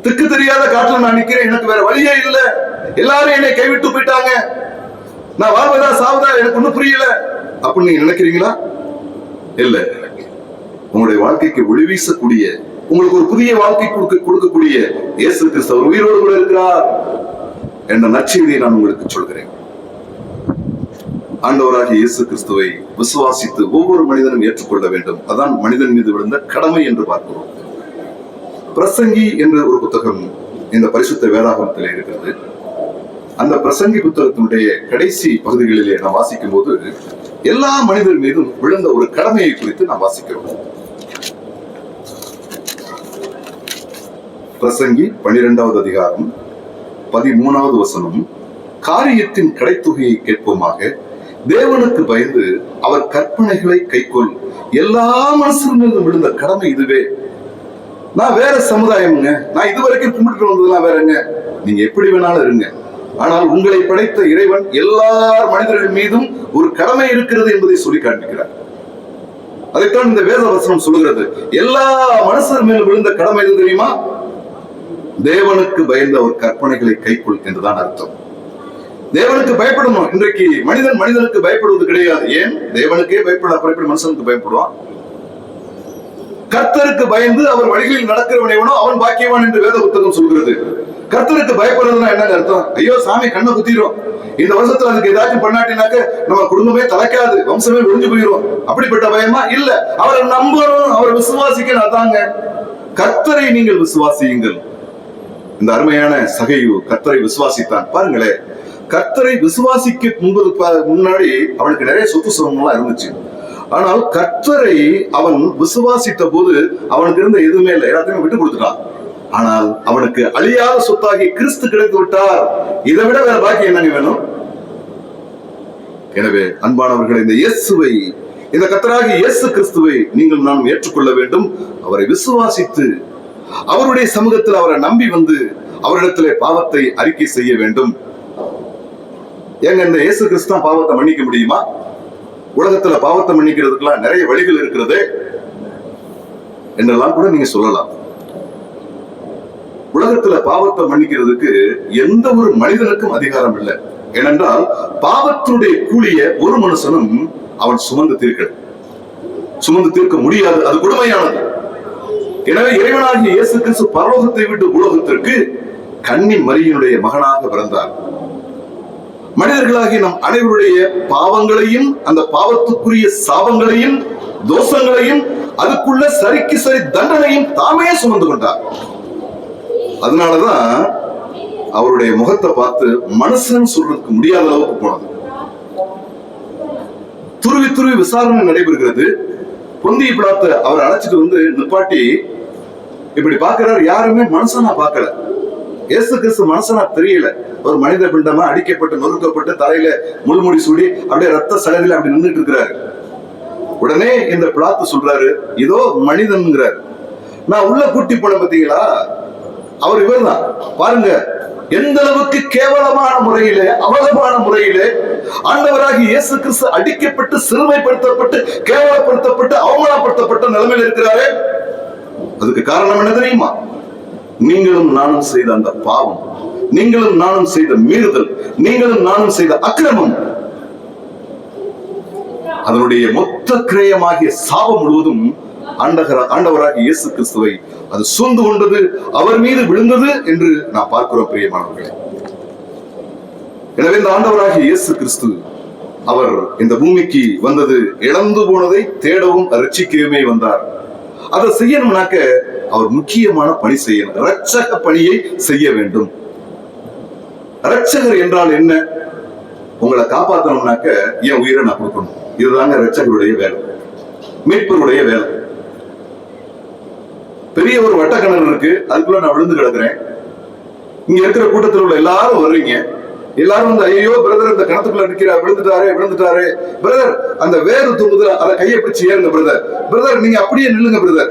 திக்கு தெரியாத காட்டுல நான் நிக்கிறேன், எனக்கு வேற வழியே இல்ல, எல்லாரும் என்னை கைவிட்டு போயிட்டாங்க, நான் வாழ்வதா சாவதா எனக்கு ஒண்ணும் புரியல அப்படின்னு நீங்க நினைக்கிறீங்களா? இல்ல, உங்களுடைய வாழ்க்கைக்கு ஒளி வீசக்கூடிய, உங்களுக்கு ஒரு புதிய வாழ்க்கை கொடுக்கக்கூடிய இயேசு கிறிஸ்து அவர் உயிரோடு கூட இருக்கிறார் என்ற நற்செய்தியை நான் உங்களுக்கு சொல்கிறேன். ஆண்டவராகிய இயேசு கிறிஸ்துவை விசுவாசித்து ஒவ்வொரு மனிதனும் ஏற்றுக்கொள்ள வேண்டும். அதான் மனிதன் மீது விழுந்த கடமை என்று பார்க்கிறோம். பிரசங்கி என்ற ஒரு புத்தகம் இந்த பரிசுத்த வேதாகமத்தில் இருக்கிறது. அந்த பிரசங்கி புத்தகத்தினுடைய கடைசி பகுதிகளிலே நாம் வாசிக்கும் போது எல்லா மனிதர் மீதும் விழுந்த ஒரு கடமையை குறித்து நாம் வாசிக்கிறோம். பிரசங்கி 12வது அதிகாரம் 13வது வசனம், காரியத்தின் கடைத்தொகையை கேட்போமாக, தேவனுக்கு பயந்து அவர் கற்பனைகளை கைக்கொள். எல்லா மனுஷன் மீதும் விழுந்த கடமை இதுவே. நான் வேற சமுதாயம்ங்க, நான் இதுவரைக்கும் கும்பிட்டு வந்ததெல்லாம் வேறங்க. நீங்க எப்படி வேணாலும் இருங்க, ஆனால் உங்களை படைத்த இறைவன் எல்லா மனிதர்கள் மீதும் ஒரு கடமை இருக்கிறது என்பதை சொல்லி காண்பிக்கிறார். அதைத்தான் இந்த வேத வசனம் சொல்கிறது. எல்லா மனுஷர் மேலும் விழுந்த கடமை எது தெரியுமா? தேவனுக்கு பயந்து அவர் கற்பனைகளை கைக்கொள் என்றுதான் அர்த்தம். தேவனுக்கு பயப்படணும். இன்றைக்கு மனிதனுக்கு பயப்படுவது கிடையாது. ஏன்? தேவனுக்கே பயப்பட, அப்புறம் எப்படி மனுஷனுக்கு பயப்படுவான்? கர்த்தருக்கு பயந்து அவர் வழிகளில் நடக்கிறவன் எவனோ அவன் பாக்கியவான் என்று வேத புத்தகம் சொல்கிறது. கர்த்தருக்கு பயப்படுறதுன்னா என்ன அர்த்தம்? ஐயோ சாமி கண்ணை குத்திரும், இந்த வருஷத்துல அதுக்கு ஏதாச்சும் பண்ணாட்டினாக்க நம்ம குடும்பமே தலைக்காது, வம்சமே விழுந்து போயிடும், அப்படிப்பட்ட பயமா? இல்ல, அவரை நம்பணும், அவரை விசுவாசிக்கணும். அதாங்க, கர்த்தரை நீங்கள் விசுவாசியுங்கள். இந்த அருமையான சகையு கர்த்தரை விசுவாசித்தான். பாருங்களேன், கர்த்தரை விசுவாசிக்க முன்னாடி அவனுக்கு நிறைய சொத்து சுகங்கள்லாம் இருந்துச்சு. ஆனால் கர்த்தரை அவன் விசுவாசித்த போது அவனுக்கு இருந்த எதுவுமே இல்லை, எல்லாத்தையுமே விட்டு கொடுத்துட்டான். ஆனால் அவனுக்கு அழியாத சொத்தாகி கிறிஸ்து கிடைத்து விட்டார். இதை விட வேற பாக்கி என்னங்க வேணும்? எனவே அன்பானவர்கள், இந்த இயேசுவை, இந்த கர்த்தராகிய இயேசு கிறிஸ்துவை நீங்கள் நாம் ஏற்றுக்கொள்ள வேண்டும். அவரை விசுவாசித்து அவருடைய சமூகத்தில் அவரை நம்பி வந்து அவரிடத்திலே பாவத்தை அறிக்கை செய்ய வேண்டும். ஏங்க, இந்த இயேசு கிறிஸ்து தான் பாவத்தை மன்னிக்க முடியுமா? உலகத்துல பாவத்தை மன்னிக்கிறதுக்கெல்லாம் நிறைய வழிகள் இருக்கிறது என்றெல்லாம் கூட நீங்க சொல்லலாம். உலகத்துல பாவத்தை மன்னிக்கிறதுக்கு எந்த ஒரு மனிதனுக்கும் அதிகாரம் இல்லை. ஏனென்றால் பாவத்தினுடைய கூலிய ஒரு மனுஷனும் அவன் சுமந்து தீர்க்க முடியாது, அது கொடுமையானது. எனவே இறைவனாகிய இயேசு கிறிஸ்து பரலோகத்தை விட்டு உலகத்திற்கு கன்னி மரியினுடைய மகனாக பிறந்தார். மனிதர்களாகிய நம் அனைவருடைய பாவங்களையும் அந்த பாவத்துக்குரிய சாபங்களையும் தோஷங்களையும் அதுக்குள்ள சரிக்கு சரி தண்டனையும் தாமே சுமந்து கொண்டார். அதனாலதான் அவருடைய முகத்தை பார்த்து மனுஷன் சொல்றதுக்கு முடியாத அளவுக்கு போனது. துருவி விசாரணை நடைபெறுகிறது. பொந்திய பிலாத்து அவர் அழைச்சிட்டு வந்து நிப்பாட்டி இப்படி பாக்குறாரு. யாருமே மனுஷனா பார்க்கல. இயேசு கிறிஸ்து மனுஷனா தெரியல. ஒரு மனித பிண்டமா அடிக்கப்பட்டு நொறுக்கப்பட்டு தலையில முள்முடி சூடி அப்படியே ரத்த சடதில அப்படி நின்றுட்டு இருக்கிறாரு. உடனே இந்த பிலாத்து சொல்றாரு, இதோ மனிதன்கிறார். நான் உள்ள கூட்டி போன பாத்தீங்களா, அவர் இவர்தான். பாருங்க எந்த அளவுக்கு கேவலமான முறையிலே அவலமான முறையிலே ஆண்டவராகி இயேசு கிறிஸ்து அடிக்கப்பட்டு சிறுமைப்படுத்தப்பட்டு கேவலப்படுத்தப்பட்டு அவமானப்படுத்தப்பட்ட நிலைமையில் இருக்கிறாரே. அதுக்கு காரணம் என்ன தெரியுமா? நீங்களும் நானும் செய்த அந்த பாவம், நீங்களும் நானும் செய்த மீறுதல், நீங்களும் நானும் செய்த அக்கிரமம், அதனுடைய மொத்த கிரயமாகிய சாபம் முழுவதும் ஆண்டவராகிய இயேசு கிறிஸ்துவை அது சூழ்ந்து கொண்டது, அவர் மீது விழுந்தது என்று நாம் பார்க்கிறோம் பிரியமானவர்களே. எனவே இந்த ஆண்டவராகிய இயேசு கிறிஸ்து அவர் இந்த பூமிக்கு வந்தது இழந்து போனதை தேடவும் ரட்சிக்கவுமே வந்தார். அதை செய்யணும்னாக்க அவர் முக்கியமான பணி செய்யணும். இரட்சக பணியை செய்ய வேண்டும். இரட்சகர் என்றால் என்ன? உங்களை காப்பாற்றணும்னாக்க என் உயிரை நான் கொடுக்கணும். இதுதாங்க இரட்சகருடைய வேலை, மீட்பருடைய வேலை. பெரிய ஒரு வட்டக்கிணறு இருக்கு, அதுக்குள்ள நான் விழுந்து கிடக்குறேன். இங்க இருக்கிற கூட்டத்தில் உள்ள எல்லாரும் வர்றீங்க. எல்லாரும் வந்து ஐயோ பிரதர் இந்த கிணத்துக்குள்ள நிற்கிறார், விழுந்துட்டாரு பிரதர், அந்த வேறு தூங்குது, அதை கையை பிடிச்சு ஏறுங்க பிரதர் நீங்க அப்படியே நில்லுங்க பிரதர்,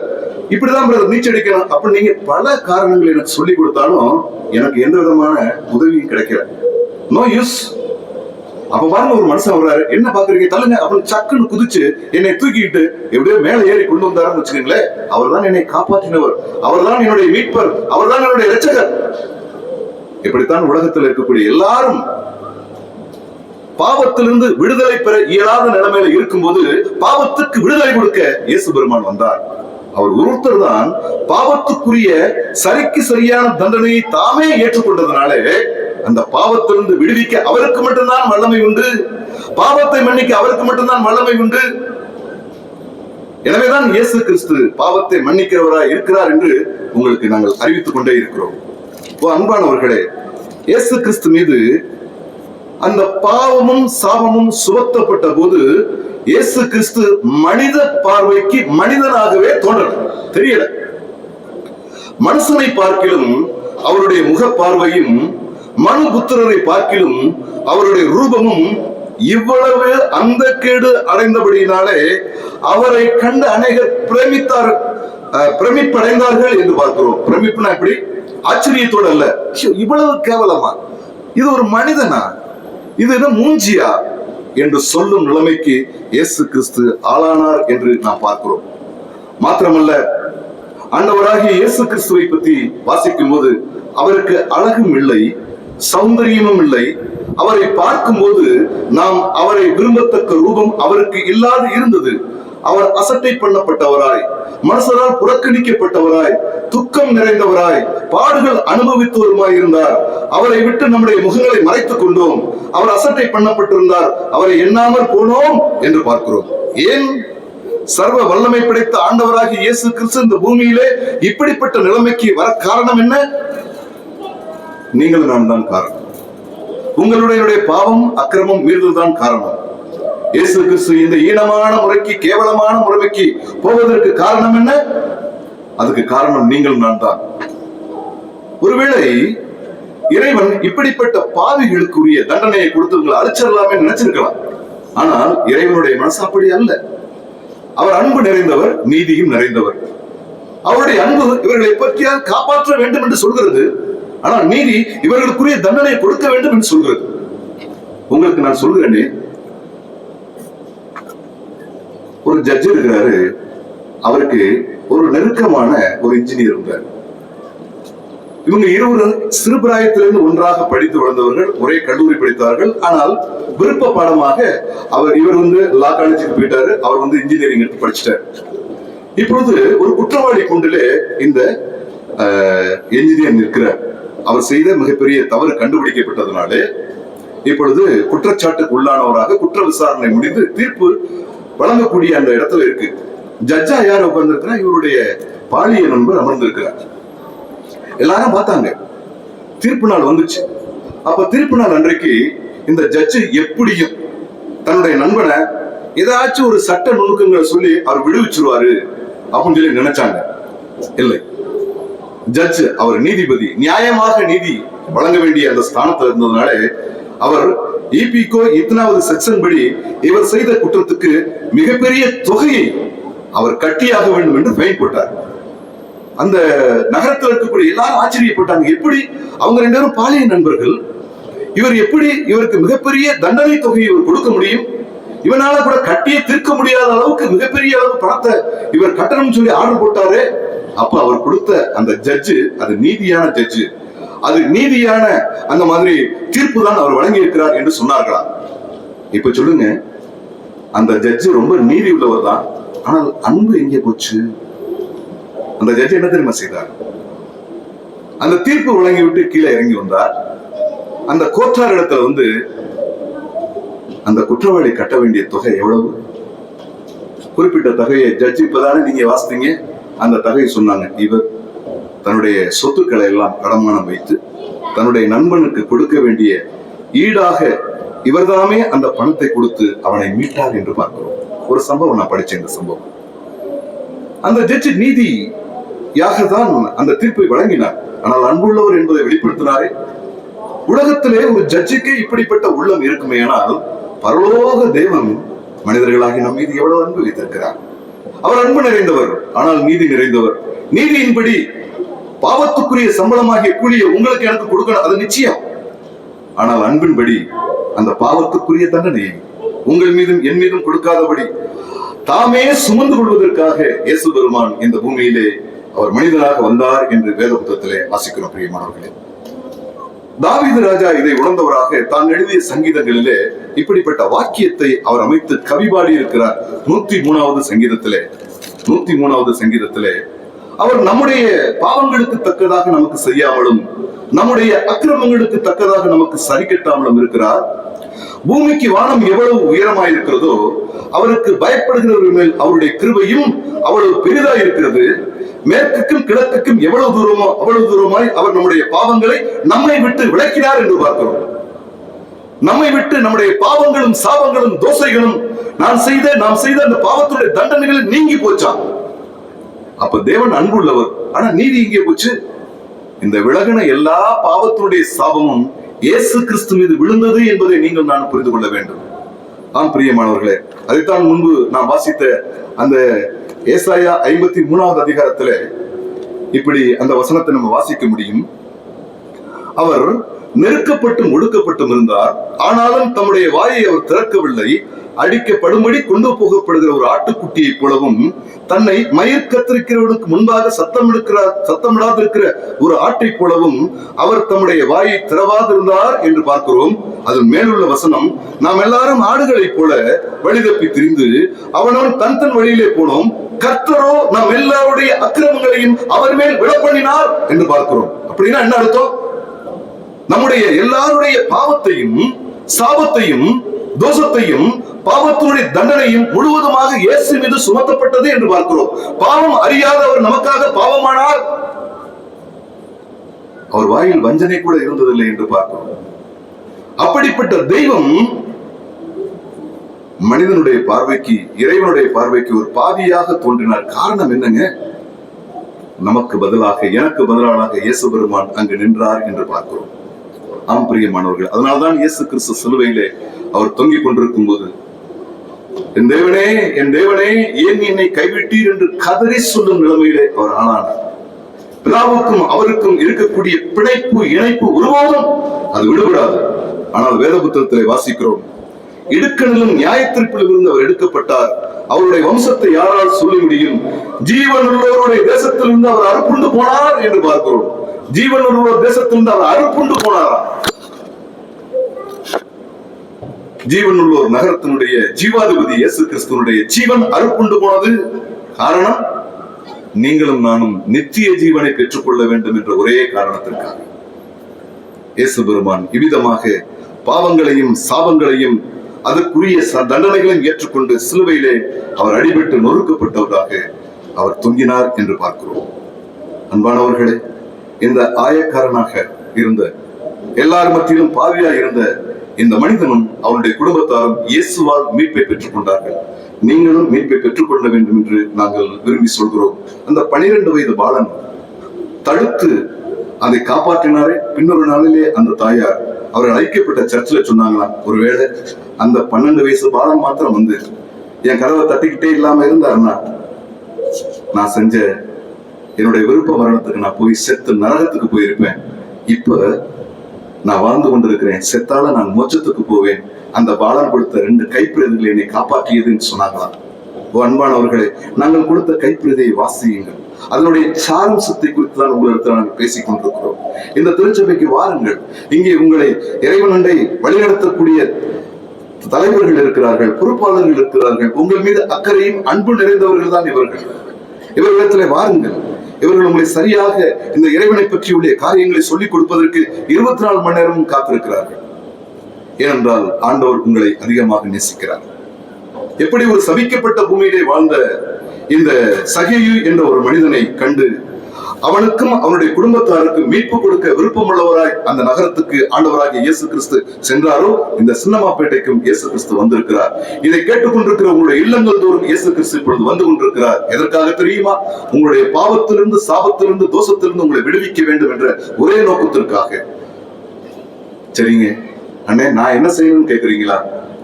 இப்படிதான் பிரதர் நீச்சல் அடிக்கணும் அப்படின்னு நீங்க பல காரணங்கள் எனக்கு சொல்லி கொடுத்தாலும் எனக்கு எந்த விதமான உதவியும் கிடைக்கல. No use. அப்ப பாருங்க ஒரு மனுஷன் வர்றாரு, என்ன பாக்குறீங்க தள்ளுங்க அப்படின்னு சக்குன்னு குதிச்சு என்னை தூக்கிட்டு எப்படியோ மேல ஏறி கொண்டு வந்தாருன்னு வச்சுக்கீங்களேன். அவர் தான் என்னை காப்பாற்றினவர், அவர் தான் என்னுடைய மீட்பர், அவர் தான் என்னுடைய இரட்சகர். இப்படித்தான் உலகத்தில் இருக்கக்கூடிய எல்லாரும் பாவத்திலிருந்து விடுதலை பெற இயலாத நிலைமையில இருக்கும்போது பாவத்துக்கு விடுதலை கொடுக்க இயேசு பெருமான் வந்தார். அவர் ஒருத்தர் தான் பாவத்துக்குரிய சரிக்கு சரியான தண்டனையை தாமே ஏற்றுக்கொண்டதுனாலே அந்த பாவத்திலிருந்து விடுவிக்க அவருக்கு மட்டும்தான் வல்லமை உண்டு, பாவத்தை மன்னிக்க அவருக்கு மட்டும்தான் வல்லமை உண்டு. எனவேதான் இயேசு கிறிஸ்து பாவத்தை மன்னிக்கிறவராய் இருக்கிறார் என்று உங்களுக்கு நாங்கள் அறிவித்துக் கொண்டே இருக்கிறோம். அன்பானவர்களே, இயேசு கிறிஸ்து மீது அந்த பாவமும் சாபமும் சுமத்தப்பட்ட போது இயேசு கிறிஸ்து மனித பார்வைக்கு மனிதனாகவே தோன்றல, தெரியல. மனுஷனை பார்க்கிலும் அவருடைய முக பார்வையும் மனு புத்திரரை பார்க்கிலும் அவருடைய ரூபமும் இவ்வளவு அந்த கேடு அடைந்தபடியினாலே அவரை கண்டு அநேகர் பிரமிப்படைந்தார்கள் என்று பார்க்கிறோம். பிரமிப்புனா எப்படி? ஆச்சரியத்தோடு அல்ல, இவ்வளவு கேவலமா, இது ஒரு மனிதனா, இது என்ன மூஞ்சியா என்று சொல்லும் நிலைமைக்கு இயேசு கிறிஸ்து ஆளானார் என்று நாம் பார்க்கிறோம். மாத்திரமல்ல, ஆண்டவராகிய இயேசு கிறிஸ்துவை பற்றி வாசிக்கும் போது அவருக்கு அழகும் இல்லை, சௌந்தரியமும் இல்லை. அவரை பார்க்கும் போது நாம் அவரை விரும்பத்தக்க ரூபம் அவருக்கு இல்லாது இருந்தது. அவர் அசட்டை பண்ணப்பட்டவராய், மனுஷரால் புறக்கணிக்கப்பட்டவராய், துக்கம் நிறைந்தவராய், பாடுகள் அனுபவித்தவருமாய் இருந்தார். அவரை விட்டு நம்முடைய முகங்களை மறைத்துக் கொண்டோம். அவர் அசட்டை பண்ணப்பட்டிருந்தார், அவரை எண்ணாமல் போனோம் என்று பார்க்கிறோம். ஏன்? சர்வ வல்லமை படைத்த ஆண்டவராகிய இயேசு கிறிஸ்து இந்த பூமியிலே இப்படிப்பட்ட நிலைமைக்கு வர காரணம் என்ன? நீங்கள் நான் தான் காரணம். உங்களுடைய பாவம், அக்கிரமம், மீறுதல் தான் காரணம். இயேசு கிறிஸ்து இந்த ஈனமான முறைக்கு, கேவலமான முறைமைக்கு போவதற்கு காரணம் என்ன? அதுக்கு காரணம் நீங்கள் நான் தான். ஒருவேளை இறைவன் இப்படிப்பட்ட பாவிகளுக்குரிய தண்டனையை கொடுத்து உங்களை அழிச்சிடலாமே நினைச்சிருக்கலாம். ஆனால் இறைவனுடைய மனசு அப்படி அல்ல. அவர் அன்பு நிறைந்தவர், நீதியும் நிறைந்தவர். அவருடைய அன்பு இவர்களை பற்றியால் காப்பாற்ற வேண்டும் என்று சொல்கிறது. ஆனால் நீதி இவர்களுக்குரிய தண்டனை கொடுக்க வேண்டும் என்று சொல்கிறது. உங்களுக்கு நான் சொல்கிறேனே, ஒரு ஜட்ஜ் இருக்கிறாரு, அவருக்கு ஒரு நெருக்கமான ஒரு இன்ஜினியர் இருந்தார். இவங்க இருவரும் சிறுபிராயத்திலிருந்து ஒன்றாக படித்து வளர்ந்தவர்கள், ஒரே கல்லூரி படித்தார்கள். ஆனால் விருப்ப பாடமாக இவர் லா காலேஜுக்கு போயிட்டாரு, அவர் இன்ஜினியரிங் எடுத்து படிச்சிட்டாரு. இப்பொழுது ஒரு குற்றவாளி கூண்டிலே இந்த என்ஜினியர் நிற்கிறார். அவர் செய்த மிகப்பெரிய தவறு கண்டுபிடிக்கப்பட்டதுனாலே இப்பொழுது குற்றச்சாட்டுக்கு உள்ளானவராக குற்ற விசாரணை முடிந்து தீர்ப்பு வழங்கக்கூடிய அந்த இடத்துல இருக்கு. ஜட்ஜா யார் உட்கார்ந்திருக்கிறா? இவருடைய பாலிய நண்பர் அமர்ந்திருக்கிறார். எல்லாரும் பார்த்தாங்க. தீர்ப்பு நாள் வந்துச்சு. அப்ப தீர்ப்பு நாள் அன்றைக்கு இந்த ஜட்ஜு எப்படியும் தன்னுடைய நண்பனை ஏதாச்சும் ஒரு சட்ட நுணுக்கங்களை சொல்லி அவர் விடுவிச்சிருவாரு அப்படின்னு சொல்லி நினைச்சாங்க. இல்லை, ஜட்ஜ் அவர் நீதிபதி, நியாயமாக நீதி வழங்க வேண்டிய அந்த ஸ்தானத்தில் இருந்ததுனால அவர் இபிகோ இத்தனாவது செக்ஷன் படி இவர் செய்த குற்றத்துக்கு மிகப்பெரிய தொகையை அவர் கட்டியாக வேண்டும் என்று ஃபைன் போட்டார். அந்த நகரத்தில் இருக்கக்கூடிய எல்லாரும் ஆச்சரியப்பட்டாங்க. எப்படி அவங்க 2 பேரும் பாலிய நண்பர்கள், இவர் எப்படி இவருக்கு மிகப்பெரிய தண்டனை தொகையை இவர் கொடுக்க முடியும்? இவனால கூட கட்டியே தீர்க்க முடியாத அளவுக்கு மிகப்பெரிய அளவு பணத்தை இவர் கட்டணும்னு சொல்லி ஆர்டர் போட்டாரு. அப்ப அவர் கொடுத்த அந்த ஜட்ஜு அது நீதியான ஜட்ஜு, அது நீதியான அந்த மாதிரி தீர்ப்பு தான் அவர் வழங்கி இருக்கிறார் என்று சொன்னார்களா? இப்ப சொல்லுங்க, அந்த ஜட்ஜு ரொம்ப நீதி உள்ளவர் தான், ஆனால் அன்பு எங்கே போச்சு? அந்த ஜட்ஜ் என்ன தெரியுமா செய்தார்? அந்த தீர்ப்பு வழங்கி விட்டு கீழே இறங்கி வந்தார். அந்த கோட்டார் இடத்துல அந்த குற்றவாளி கட்ட வேண்டிய தொகை எவ்வளவு? குறிப்பிட்ட தொகையை ஜட்ஜ் இப்பதானே நீங்க வாசித்தீங்க, அந்த தொகையை சொன்னாங்க. இவர் தன்னுடைய சொத்துக்களை எல்லாம் அடமானம் வைத்து தன்னுடைய நண்பனுக்கு கொடுக்க வேண்டிய ஈடாக இவர்தாமே அந்த பணத்தை கொடுத்து அவனை மீட்டார் என்று பார்க்கிறோம். ஒரு சம்பவம் நான் படிச்சேன். இந்த சம்பவம் அந்த ஜட்ஜ் நீதியாக தான் அந்த தீர்ப்பை வழங்கினார். ஆனால் அன்புள்ளவர் என்பதை வெளிப்படுத்தினாரே. உலகத்திலே ஒரு ஜட்ஜுக்கு இப்படிப்பட்ட உள்ளம் இருக்குமே, ஆனால் பரலோக தேவன் மனிதர்களாகி நம் மீது எவ்வளவு அன்பு வைத்திருக்கிறார். அவர் அன்பு நிறைந்தவர், ஆனால் நீதி நிறைந்தவர். நீதியின்படி பாவத்துக்குரிய சம்பளமாகிய கூலியை உங்களுக்கு எனக்கு கொடுக்கணும், அது நிச்சயம். ஆனால் அன்பின்படி அந்த பாவத்துக்குரிய தண்டனையை உங்கள் மீதும் என் மீதும் கொடுக்காதபடி தாமே சுமந்து கொள்வதற்காக இயேசு பெருமான் இந்த பூமியிலே அவர் மனிதனாக வந்தார் என்று வேத புத்தகத்திலே வாசிக்கிறோம். பிரியமானவர்களே, தாவீது ராஜா இதை உணர்ந்தவராக தான் எழுதிய சங்கீதங்களிலே இப்படிப்பட்ட வாக்கியத்தை அவர் அமைத்து கவிபாடி இருக்கிறார். 103வது சங்கீதத்திலே அவர் நம்முடைய பாவங்களுக்கு தக்கதாக நமக்கு செய்யாமலும் நம்முடைய அக்கிரமங்களுக்கு தக்கதாக நமக்கு சரி கட்டாமலும் இருக்கிறார். பூமிக்கு வானம் எவ்வளவு உயரமாயிருக்கிறதோ அவருக்கு பயப்படுகிறவர்கள் மேல் அவருடைய கிருபையும் அவ்வளவு பெரிதாய் இருக்கிறது. மேற்குக்கும் கிழக்குக்கும் எவ்வளவு தூரமோ அவ்வளவு தூரமாய் அவர் நம்முடைய பாவங்களை நம்மை விட்டு விலக்கினார் என்று பார்க்கிறோம். நம்மை விட்டு நம்முடைய பாவங்களும் சாபங்களும் தோசைகளும் நாம் செய்த அந்த பாவத்துடைய தண்டனைகள் நீங்கி போச்சான். அப்ப தேவன் அன்புள்ளவர், ஆனா நீதி இங்கே போச்சு. இந்த விலகின எல்லா பாவத்தினுடைய சாபமும் இயேசு கிறிஸ்து மீது விழுந்தது என்பதை நீங்கள் நான் புரிந்து கொள்ள வேண்டும். ஆம் பிரியமானவர்களே, அதைத்தான் முன்பு நான் வாசித்த அந்த ஏசாயா 53வது அதிகாரத்துல இப்படி அந்த வசனத்தை நம்ம வாசிக்க முடியும். அவர் நெருக்கப்பட்டும் ஒடுக்கப்பட்டும் இருந்தார், ஆனாலும் தம்முடைய வாயை அவர் திறக்கவில்லை. அடிக்கப்படும்படி கொண்டு போகப்படுகிற ஒரு ஆட்டுக்குட்டியை போலவும் தன்னை மயிர் கத்திருக்கிறவனுக்கு முன்பாக சத்தமிடாதிருக்கிற ஒரு ஆட்டை போலவும் அவர் தம்முடைய வாயை திறவாதிருந்தார் என்று பார்க்கிறோம். அதன் மேலுள்ள வசனம், நாம் எல்லாரும் ஆடுகளைப் போல வழிதப்பி திரிந்து அவனவன் தன் வழியிலே போனோம், கர்த்தரோ நாம் எல்லாருடைய அக்கிரமங்களையும் அவர் மேல் விழப்பண்ணினார் என்று பார்க்கிறோம். அப்படின்னா என்ன அர்த்தம்? நம்முடைய எல்லாருடைய பாவத்தையும் சாபத்தையும் தோஷத்தையும் பாவத்தினுடைய தண்டனையும் முழுவதுமாக இயேசு மீது சுமத்தப்பட்டது என்று பார்க்கிறோம். பாவம் அறியாதவர் நமக்காக பாவமானார். அவர் வாயில் வஞ்சனை கூட இருந்ததில்லை என்று பார்க்கிறோம். அப்படிப்பட்ட தெய்வம் மனிதனுடைய பார்வைக்கு, இறைவனுடைய பார்வைக்கு ஒரு பாவியாக தோன்றினார். காரணம் என்னங்க? நமக்கு பதிலாக, எனக்கு பதிலாக இயேசு பெருமான் அங்கு நின்றார் என்று பார்க்கிறோம். ஆம் பிரியமானவர்கள், அதனால்தான் இயேசு கிறிஸ்து சிலுவையிலே அவர் தொங்கிக் கொண்டிருக்கும் போது, என் தேவனே என் தேவனே ஏன் என்னை கைவிட்டீர் என்று கதறி சொல்லும் நிலைமையிலே அவர் ஆனார். பிதாவுக்கும் அவருக்கும் இருக்கக்கூடிய பிணைப்பு, இணைப்பு ஒருபோதும் அது விடுபடாது. ஆனால் வேத புத்தகத்திலே வாசிக்கிறோம், இடுக்கணிலும் நியாயத்திற்குள் இருந்து அவர் எடுக்கப்பட்டார், அவருடைய வம்சத்தை யாரால் சொல்ல முடியும், ஜீவன் உள்ளவருடைய தேசத்திலிருந்து அவர் அறுப்புண்டு போனார் என்று பார்க்கிறோம். ஜீவன் உள்ள தேசத்திலிருந்து அவர் அறுப்புண்டு போனாராம். ஜீவன் உள்ளோர் நகரத்தினுடைய ஜீவாதிபதி இயேசு கிறிஸ்துவனுடைய ஜீவன் அறுப்புண்டு போனது காரணம், நீங்களும் நானும் நித்திய ஜீவனை பெற்றுக்கொள்ள வேண்டும் என்ற ஒரே காரணத்திற்காக இயேசு பெருமான் இவ்விதமாக பாவங்களையும் சாபங்களையும் அதற்குரிய தண்டனைகளையும் ஏற்றுக்கொண்டு சிலுவையிலே அவர் அடிபட்டு நொறுக்கப்பட்டவராக அவர் தொங்கினார் என்று பார்க்கிறோம். அன்பானவர்களே, இந்த ஆயக்காரனாக இருந்த, எல்லார் மத்தியிலும் பாவியா இருந்த இந்த மனிதனும் அவருடைய குடும்பத்தாரும் இயேசுவால் மீட்பை பெற்றுக் கொண்டார்கள். நீங்களும் மீட்பை பெற்றுக்கொள்ள வேண்டும் என்று நாங்கள் விரும்பி சொல்கிறோம். அந்த 12 வயது பாலன் தடுத்து அதை காப்பாற்றினாரே. பின்னொரு நாளிலே அந்த தாயார் அவர் அழைக்கப்பட்ட சர்ச்சில் சொன்னாங்களாம், ஒருவேளை அந்த 12 வயசு பாலன் மாத்திரம் வந்து என் கதவை தட்டிக்கிட்டே இல்லாம இருந்தாருன்னா நான் செஞ்ச என்னுடைய விருப்ப மரணத்துக்கு நான் போய் செத்து நரகத்துக்கு போயிருப்பேன். இப்ப நான் வாழ்ந்து கொண்டிருக்கிறேன், செத்தால நான் மோட்சத்துக்கு போவேன். அந்த பாலன் கொடுத்த 2 கைப்பிரதிகள் என்னை காப்பாற்றியதுன்னு சொன்னாங்களாம். அன்பானவர்களே, நாங்கள் கொடுத்த கைப்பிரதியை வாசியுங்கள். அதனுடைய சாரம்சத்தை குறித்து தான் உங்களிடத்தில் நாங்கள் பேசிக் கொண்டிருக்கிறோம். இந்த திருச்சபைக்கு வாருங்கள். இங்கே உங்களை இறைவனண்டை வழிநடத்தக்கூடிய தலைவர்கள் இருக்கிறார்கள், பொறுப்பாளர்கள் இருக்கிறார்கள். உங்கள் மீது அக்கறையும் அன்பு நிறைந்தவர்கள் தான் இவர்கள். இவர்களிடத்திலே வாருங்கள். இவர்கள் உங்களை சரியாக இந்த இறைவனை பற்றியுள்ள காரியங்களை சொல்லிக் கொடுப்பதற்கு 24 மணி நேரமும் காத்திருக்கிறார்கள். ஏனென்றால் ஆண்டவர் உங்களை அதிகமாக நேசிக்கிறார். எப்படி ஒரு சபிக்கப்பட்ட பூமியிலே வாழ்ந்த இந்த சகேயு என்ற ஒரு மனிதனை கண்டு அவனுக்கும் அவனுடைய குடும்பத்தாருக்கு மீட்பு கொடுக்க விருப்பமுள்ளவராய் அந்த நகரத்துக்கு ஆண்டவராகிய இயேசு கிறிஸ்து சென்றாரோ, இந்த சின்னமாப்பேட்டைக்கும் இயேசு கிறிஸ்து வந்திருக்கிறார். இதை கேட்டுக்கொண்டிருக்கிற உங்களுடைய இல்லங்கள் தோறும் இயேசு கிறிஸ்து இப்பொழுது வந்து கொண்டிருக்கிறார். எதற்காக தெரியுமா? உங்களுடைய பாவத்திலிருந்து, சாபத்திலிருந்து, தோஷத்திலிருந்து உங்களை விடுவிக்க வேண்டும் என்ற ஒரே நோக்கத்திற்காக. சரிங்க அண்ணே, நான் என்ன செய்யணும்னு கேக்குறீங்களா?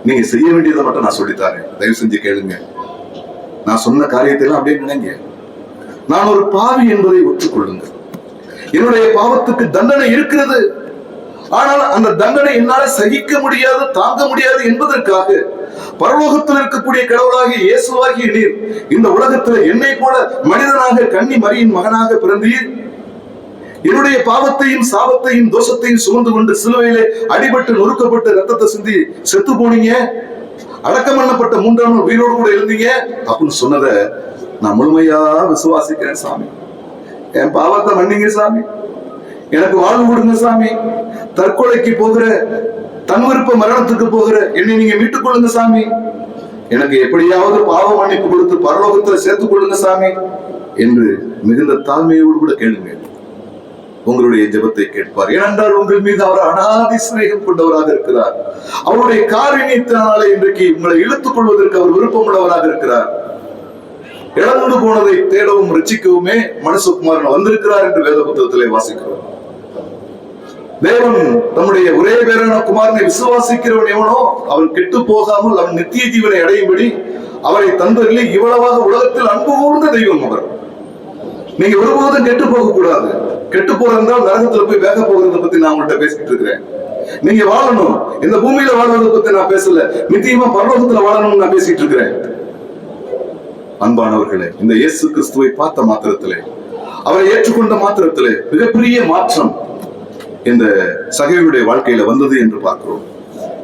நீங்க செய்ய வேண்டியதை மட்டும் நான் சொல்லித்தாரேன், தயவு செஞ்சு கேளுங்க. நான் சொன்ன காரியத்தை எல்லாம் அப்படியே நினைங்க. நான் ஒரு பாவி என்பதை ஒற்றுக்கொள்ளுங்கள். என்னுடைய பாவத்துக்கு தண்டனை இருக்கிறது. ஆனால் அந்த தண்டனை என்னால சகிக்க முடியாது, தாங்க முடியாது என்பதற்காக பரலோகத்தில் இருக்கக்கூடிய கடவுளாகிய இயேசுவாகிய நீர் இந்த உலகத்தில் என்னை போல மனிதனாக கன்னி மரியின் மகனாக பிறந்தீர். என்னுடைய பாவத்தையும் சாபத்தையும் தோஷத்தையும் சுமந்து கொண்டு சிலுவையிலே அடிபட்டு நொறுக்கப்பட்டு ரத்தத்தை சிந்தி செத்து போனீங்க. அடக்கம் பண்ணப்பட்ட 3ஆம் நாள் உயிரோடு கூட எழுந்தீங்க அப்படின்னு சொன்னதை நான் முழுமையா விசுவாசிக்கிறேன் சாமி. என் பாவத்தை மன்னிங்க சாமி, எனக்கு வாழ்வு கொடுங்க சாமி. தற்கொலைக்கு போகிற, தன்விருப்ப மரணத்துக்கு போகிற என்னை நீங்க மீட்டுக் கொள்ளுங்க சாமி. எனக்கு எப்படியாவது பாவ மன்னிப்பு கொடுத்து பரலோகத்துல சேர்த்துக் கொள்ளுங்க சாமி என்று மிகுந்த தாழ்மையோடு கூட கேளுங்க. உங்களுடைய ஜெபத்தை கேட்பார். ஏனென்றால் உங்கள் மீது அவர் அனாதி சிநேகம் கொண்டவராக இருக்கிறார். அவருடைய காரியத்தினாலே இன்றைக்கு உங்களை இழுத்துக் கொள்வதற்கு அவர் விருப்பமுள்ளவராக இருக்கிறார். இழந்து போனதை தேடவும் ரட்சிக்கவுமே மனுஷகுமாரன் வந்திருக்கிறார் என்று வேத புத்தகத்திலே வாசிக்கிறோம். தேவன் தம்முடைய ஒரே பேரான குமாரனை விசுவாசிக்கிறவன் எவனோ அவன் கெட்டு போகாமல் அவன் நித்திய ஜீவனை அடையும்படி அவரை தந்ததில்லை. இவ்வளவாக உலகத்தில் அன்பு கூர்ந்த தெய்வம் அவர். நீங்க ஒருபோதும் கெட்டு போக கூடாது. கெட்டு போறதால் நரகத்துல போய் வேக போகிறத பத்தி நான் உங்கள்கிட்ட பேசிட்டு இருக்கிறேன். நீங்க வாழணும், இந்த பூமியில வாழ்வதை பத்தி நான் பேசல, நித்தியமா பரலோகத்துல வாழணும்னு நான் பேசிட்டு இருக்கிறேன். அன்பானவர்களே, இந்த இயேசு கிறிஸ்துவை பார்த்த மாத்திரத்திலே, அவரை ஏற்றுக்கொண்ட மாத்திரத்திலே மிகப்பெரிய மாற்றம் இந்த சகேயுடைய வாழ்க்கையில வந்தது என்று பார்க்கிறோம்.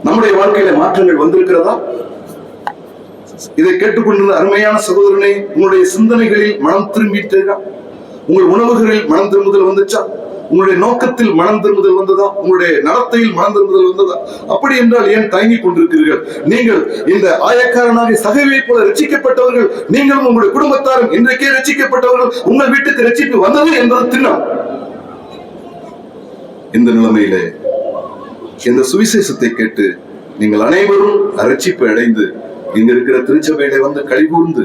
நம்முடைய வாழ்க்கையில மாற்றங்கள் வந்திருக்கிறதா? இதை கேட்டுக்கொண்டிருந்த அருமையான சகோதரனை, உங்களுடைய சிந்தனைகளில் மனம் திரும்பிட்டா? உங்கள் உணவுகளில் மனம் திரும்புதல் வந்துச்சா? உங்களுடைய நோக்கத்தில் மனம் திரும்புதல் வந்ததா? உங்களுடைய நடத்தையில் மனம் திரும்புதல் வந்ததா? அப்படி என்றால் ஏன் தயங்கிக் கொண்டிருக்கிறீர்கள்? நீங்கள் இந்த ஆயக்காரனாக சகேயுவை போல ரட்சிக்கப்பட்டவர்கள், நீங்களும் உங்களுடைய குடும்பத்தாரும் இன்றைக்கே ரட்சிக்கப்பட்டவர்கள். உங்கள் வீட்டுக்கு ரட்சிப்பு வந்தது என்பது திண்ணம். இந்த நிலைமையிலே இந்த சுவிசேஷத்தை கேட்டு நீங்கள் அனைவரும் ரட்சிப்பு அடைந்து இங்க இருக்கிற திருச்சபையிலே வந்து களிகூர்ந்து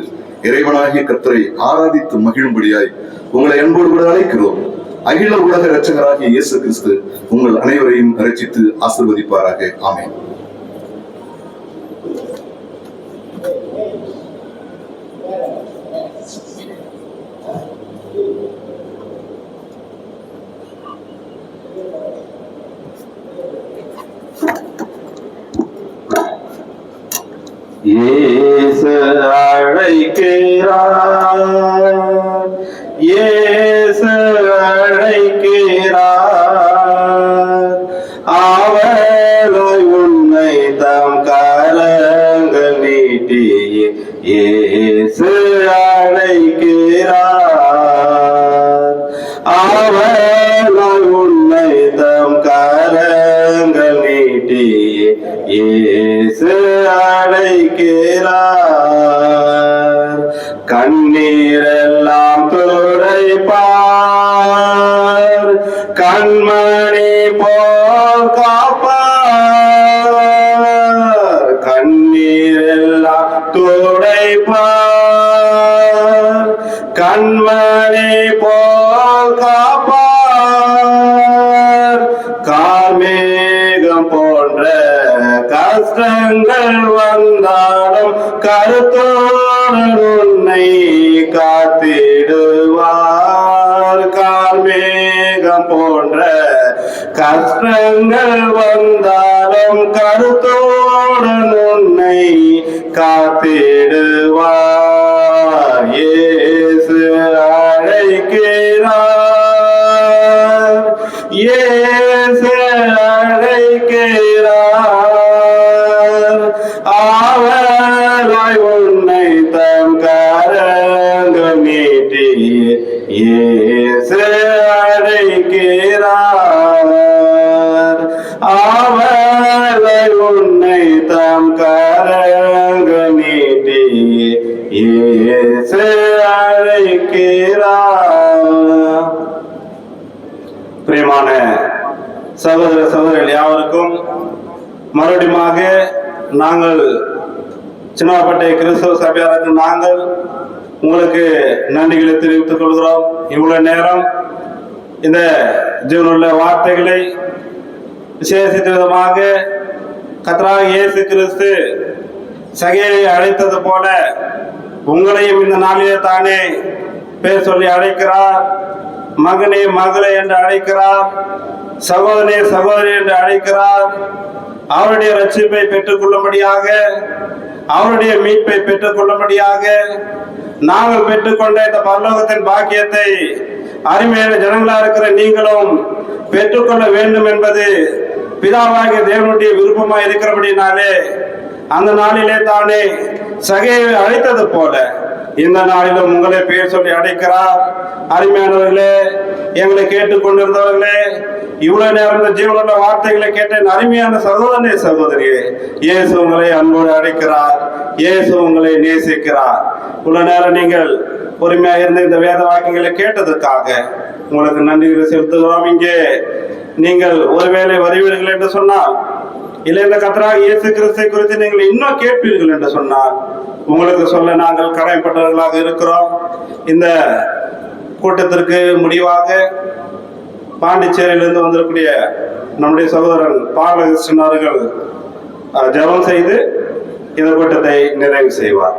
இறைவனாகிய கர்த்தரை ஆராதித்து மகிழும்படியாய் உங்களை அன்போடு கூட அழைக்கிறோம். அகில உலக இரட்சகராகிய இயேசு கிறிஸ்து உங்கள் அனைவரையும் ரட்சித்து ஆசீர்வதிப்பாராக. ஆமென். இயேசு அழைக்கிறார், இயேசு அழைக்கிறார், கண்ணீரெல்லாம் துடைப்பார், கண்மணி போல் காப்பார். கண்ணீரெல்லாம் துடைப்பார், கண்மணி போல் காப்பார். கார்மேகம் போன்ற கஷ்டங்கள் வந்தாலும் கருத்தோடு உன்னை காத்திடுவார். கார்மேகம் போன்ற கஷ்டங்கள் வந்தாலும் கருத்தோடு உன்னை காத்திடுவார். இயேசு அழைக்கிறார், இயேசு அழைக்கிறார். ஆவலாய் உன்னை தம் கரங்கள் நீட்டி இயேசு அழைக்கிறார். ஆவலாய் உன்னை தம் கரங்கள் நீட்டி இயேசு அழைக்கிறார். பிரியமான சகோதர சகோதரிகள் யாவருக்கும் மறுபடியுமாக நாங்கள் சின்னப்பட்டை கிறிஸ்தவ சபையாருக்கு நாங்கள் உங்களுக்கு நன்றிகளை தெரிவித்துக் கொள்கிறோம். இவ்வளவு நேரம் இந்த ஜீவனுள்ள வார்த்தைகளை விசேஷித்த விதமாக கர்த்தராகிய இயேசு கிறிஸ்து சகேயை அழைத்தது போல உங்களையும் இந்த நாளிலே தானே பேர் சொல்லி அழைக்கிறார். மகனே மகளே என்று அழைக்கிறார், சகோதரனே சகோதரி என்று அழைக்கிறார். அவருடைய ரட்சிப்பை பெற்றுக் கொள்ளும்படியாக, அவருடைய மீட்பை பெற்றுக் கொள்ளும்படியாக நாங்கள் பெற்றுக்கொண்ட இந்த பரலோகத்தின் பாக்கியத்தை அருமையான ஜனங்களா இருக்கிற நீங்களும் பெற்றுக்கொள்ள வேண்டும் என்பது பிதாவாகிய தேவனுடைய விருப்பமாக இருக்கிறபடினாலே அந்த நாளிலே தானே சகேயை அழைத்தது போல இந்த நாளிலும் உங்களை பெயர் சொல்லி அழைக்கிறார். அருமையானவர்களே, எங்களை கேட்டுக்கொண்டிருந்தவர்களே, இவ்வளவு நேரம் இந்த ஜீவனுள்ள வார்த்தைகளை கேட்ட அருமையான சகோதரனே சகோதரியே, இயேசு உங்களை அன்போடு அழைக்கிறார், இயேசு உங்களை நேசிக்கிறார். இவ்வளவு நேரம் நீங்கள் பொறுமையாக இருந்து இந்த வேத வாக்கியங்களை கேட்டதற்காக உங்களுக்கு நன்றிகளை செலுத்துகிறோம். இங்கே நீங்கள் ஒருவேளை வருவீர்கள் என்று சொன்னால், இல்லை இந்த கர்த்தராகிய இயேசு கிறிஸ்துவை குறித்து நீங்கள் இன்னும் கேட்பீர்கள் என்று சொன்னால் உங்களுக்கு சொல்ல நாங்கள் கடமைப்பட்டவர்களாக இருக்கிறோம். இந்த கூட்டத்திற்கு முடிவாக பாண்டிச்சேரியிலிருந்து வந்திருக்கூடிய நம்முடைய சகோதரன் பாலகிருஷ்ணன் அவர்கள் ஜெபம் செய்து இந்த கூட்டத்தை நிறைவு செய்வார்.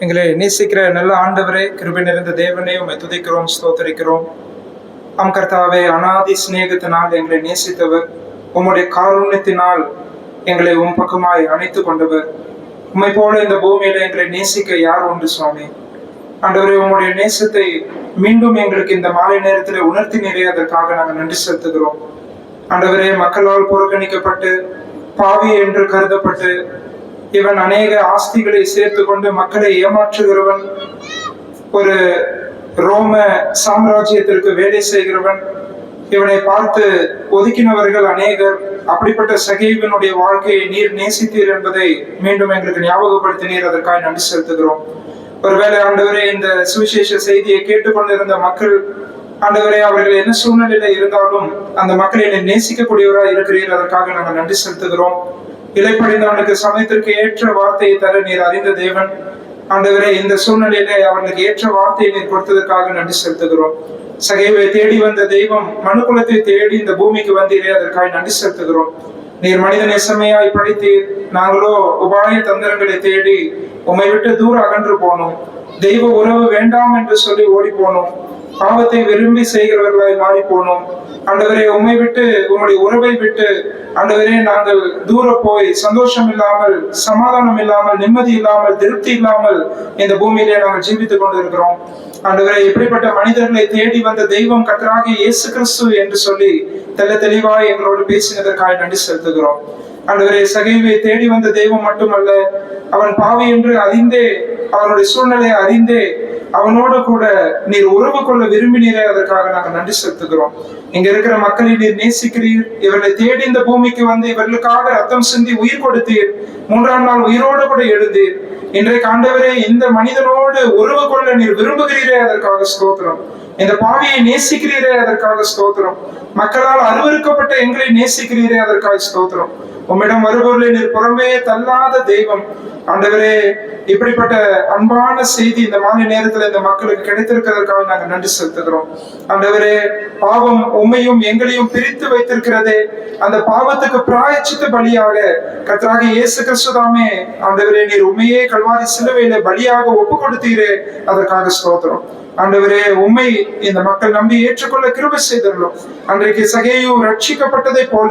எங்களை நேசிக்கிற நல்ல ஆண்டவரே, கிருபை நிறைந்த தேவனே, உம்மை துதிக்கிறோம், ஸ்தோத்தரிக்கிறோம். ஆம் கர்த்தாவே, அநாதி சிநேகத்தினால் எங்களை நேசித்தவர், உம்முடைய காருண்யத்தினால் எங்களை உம் பக்கமாய் அணைத்து கொண்டவர். உம்மை போல இந்த பூமியில எங்களை நேசிக்க யார் உண்டு சுவாமி? ஆண்டவரே, உம்முடைய நேசத்தை மீண்டும் எங்களுக்கு இந்த மாலை நேரத்தில் உணர்த்தினீரே, அதற்காக நாங்கள் நன்றி செலுத்துகிறோம். ஆண்டவரே, மக்களால் புறக்கணிக்கப்பட்டு பாவி என்று கருதப்பட்டு இவன் அநேக ஆஸ்திகளை சேர்த்து கொண்டு மக்களை ஏமாற்றுகிறவன், ஒரு ரோம சாம்ராஜ்யத்திற்கு வேலை செய்கிறவன், இவனை பார்த்து ஒதுக்கினவர்கள் அநேகர். அப்படிப்பட்ட சகேவினுடைய வாழ்க்கையை நீர் நேசித்தீர் என்பதை மீண்டும் எங்களுக்கு ஞாபகப்படுத்தினீர், அதற்காக நன்றி செலுத்துகிறோம். ஒருவேளை ஆண்டவரே, இந்த சுவிசேஷ செய்தியை கேட்டுக்கொண்டிருந்த மக்கள் ஆண்டவரே, அவர்கள் என்ன சூழ்நிலையில இருந்தாலும் அந்த மக்களை நேசிக்கக்கூடியவராக இருக்கிறீர், அதற்காக நாங்கள் நன்றி செலுத்துகிறோம். இலைப்படைந்தவனுக்கு சமயத்திற்கு ஏற்ற வார்த்தையை தர நீர் அறிந்த தேவன். ஆண்டவரே, இந்த சூழ்நிலையிலே அவர்களுக்கு ஏற்ற வார்த்தையை நீர் கொடுத்ததற்காக நன்றி செலுத்துகிறோம். சகேவை தேடி வந்த தெய்வம் மனுக்குலத்தை தேடி இந்த பூமிக்கு வந்தீரே, அதற்காக நன்றி செலுத்துகிறோம். நீர் மனித நேசமையாய் படைத்தீர், நாங்களோ உபாய தந்திரங்களை தேடி உம்மை விட்டு தூர அகன்று போனோம். தெய்வ உறவு வேண்டாம் என்று சொல்லி ஓடி போனோம். பாவத்தை விரும்பி செய்கிறவர்களாய் மாறி போனோம். ஆண்டவரே, உம்மை விட்டு, உம்முடைய உறவை விட்டு ஆண்டவரே நாங்கள் தூர போய் சந்தோஷம் இல்லாமல், சமாதானம் இல்லாமல், நிம்மதி இல்லாமல், திருப்தி இல்லாமல் இந்த பூமியிலே நாங்கள் ஜீவித்துக் கொண்டிருக்கிறோம். ஆண்டவரே, இப்படிப்பட்ட மனிதர்களை தேடி வந்த தெய்வம் கர்த்தராகிய இயேசு கிறிஸ்து என்று சொல்லி தெல்ல தெளிவாய் எங்களோடு பேசினதற்காக நன்றி செலுத்துகிறோம். ஆண்டவரே, சகேவை தேடி வந்த தெய்வம் மட்டுமல்ல, அவன் பாவி என்று அறிந்தே அவனுடைய சூழ்நிலையை அறிந்தே அவனோடு கூட நீர் உறவு கொள்ள விரும்பினீரே, அதற்காக நாங்கள் நன்றி செலுத்துகிறோம். இங்க இருக்கிற மக்களை நீர் நேசிக்கிறீர். இவர்களை தேடி இந்த பூமிக்கு வந்து இவர்களுக்காக ரத்தம் சிந்தி உயிர் கொடுத்தீர். 3ஆம் நாள் உயிரோடு கூட எழுந்தீர். இன்றைக்கு ஆண்டவரே, இந்த மனிதனோடு உறவு கொள்ள நீர் விரும்புகிறீரே, அதற்காக ஸ்தோத்திரம். இந்த பாவியை நேசிக்கிறீரே, அதற்காக ஸ்தோத்திரம். மக்களால் அருவருக்கப்பட்ட எங்களை நேசிக்கிறீரே, அதற்காக ஸ்தோத்திரம். உம்மிடம் வருபவர்களை நீர் புறம்பே தள்ளாத தெய்வம். ஆண்டவரே, இப்படிப்பட்ட அன்பான செய்தி இந்த மாலை நேரத்துல இந்த மக்களுக்கு கிடைத்திருக்கிறதற்காக நாங்கள் நன்றி செலுத்துகிறோம். ஆண்டவரே, பாவம் உம்மையும் எங்களையும் பிரித்து வைத்திருக்கிறதே, அந்த பாவத்துக்கு பிராயச்சித்த பலியாக கர்த்தராகிய இயேசு கிறிஸ்து தாமே ஆண்டவரே, நீர் உண்மையே கல்வாரி சிலுவையில பலியாக ஒப்பு கொடுத்தீரே, அதற்காக ஸ்தோத்திரம். ஆண்டவரே, உம்மை இந்த மக்கள் நம்பி ஏற்றுக்கொள்ள கிருபை செய்தருளும். அன்றைக்கு சகேயு ரட்சிக்கப்பட்டதை போல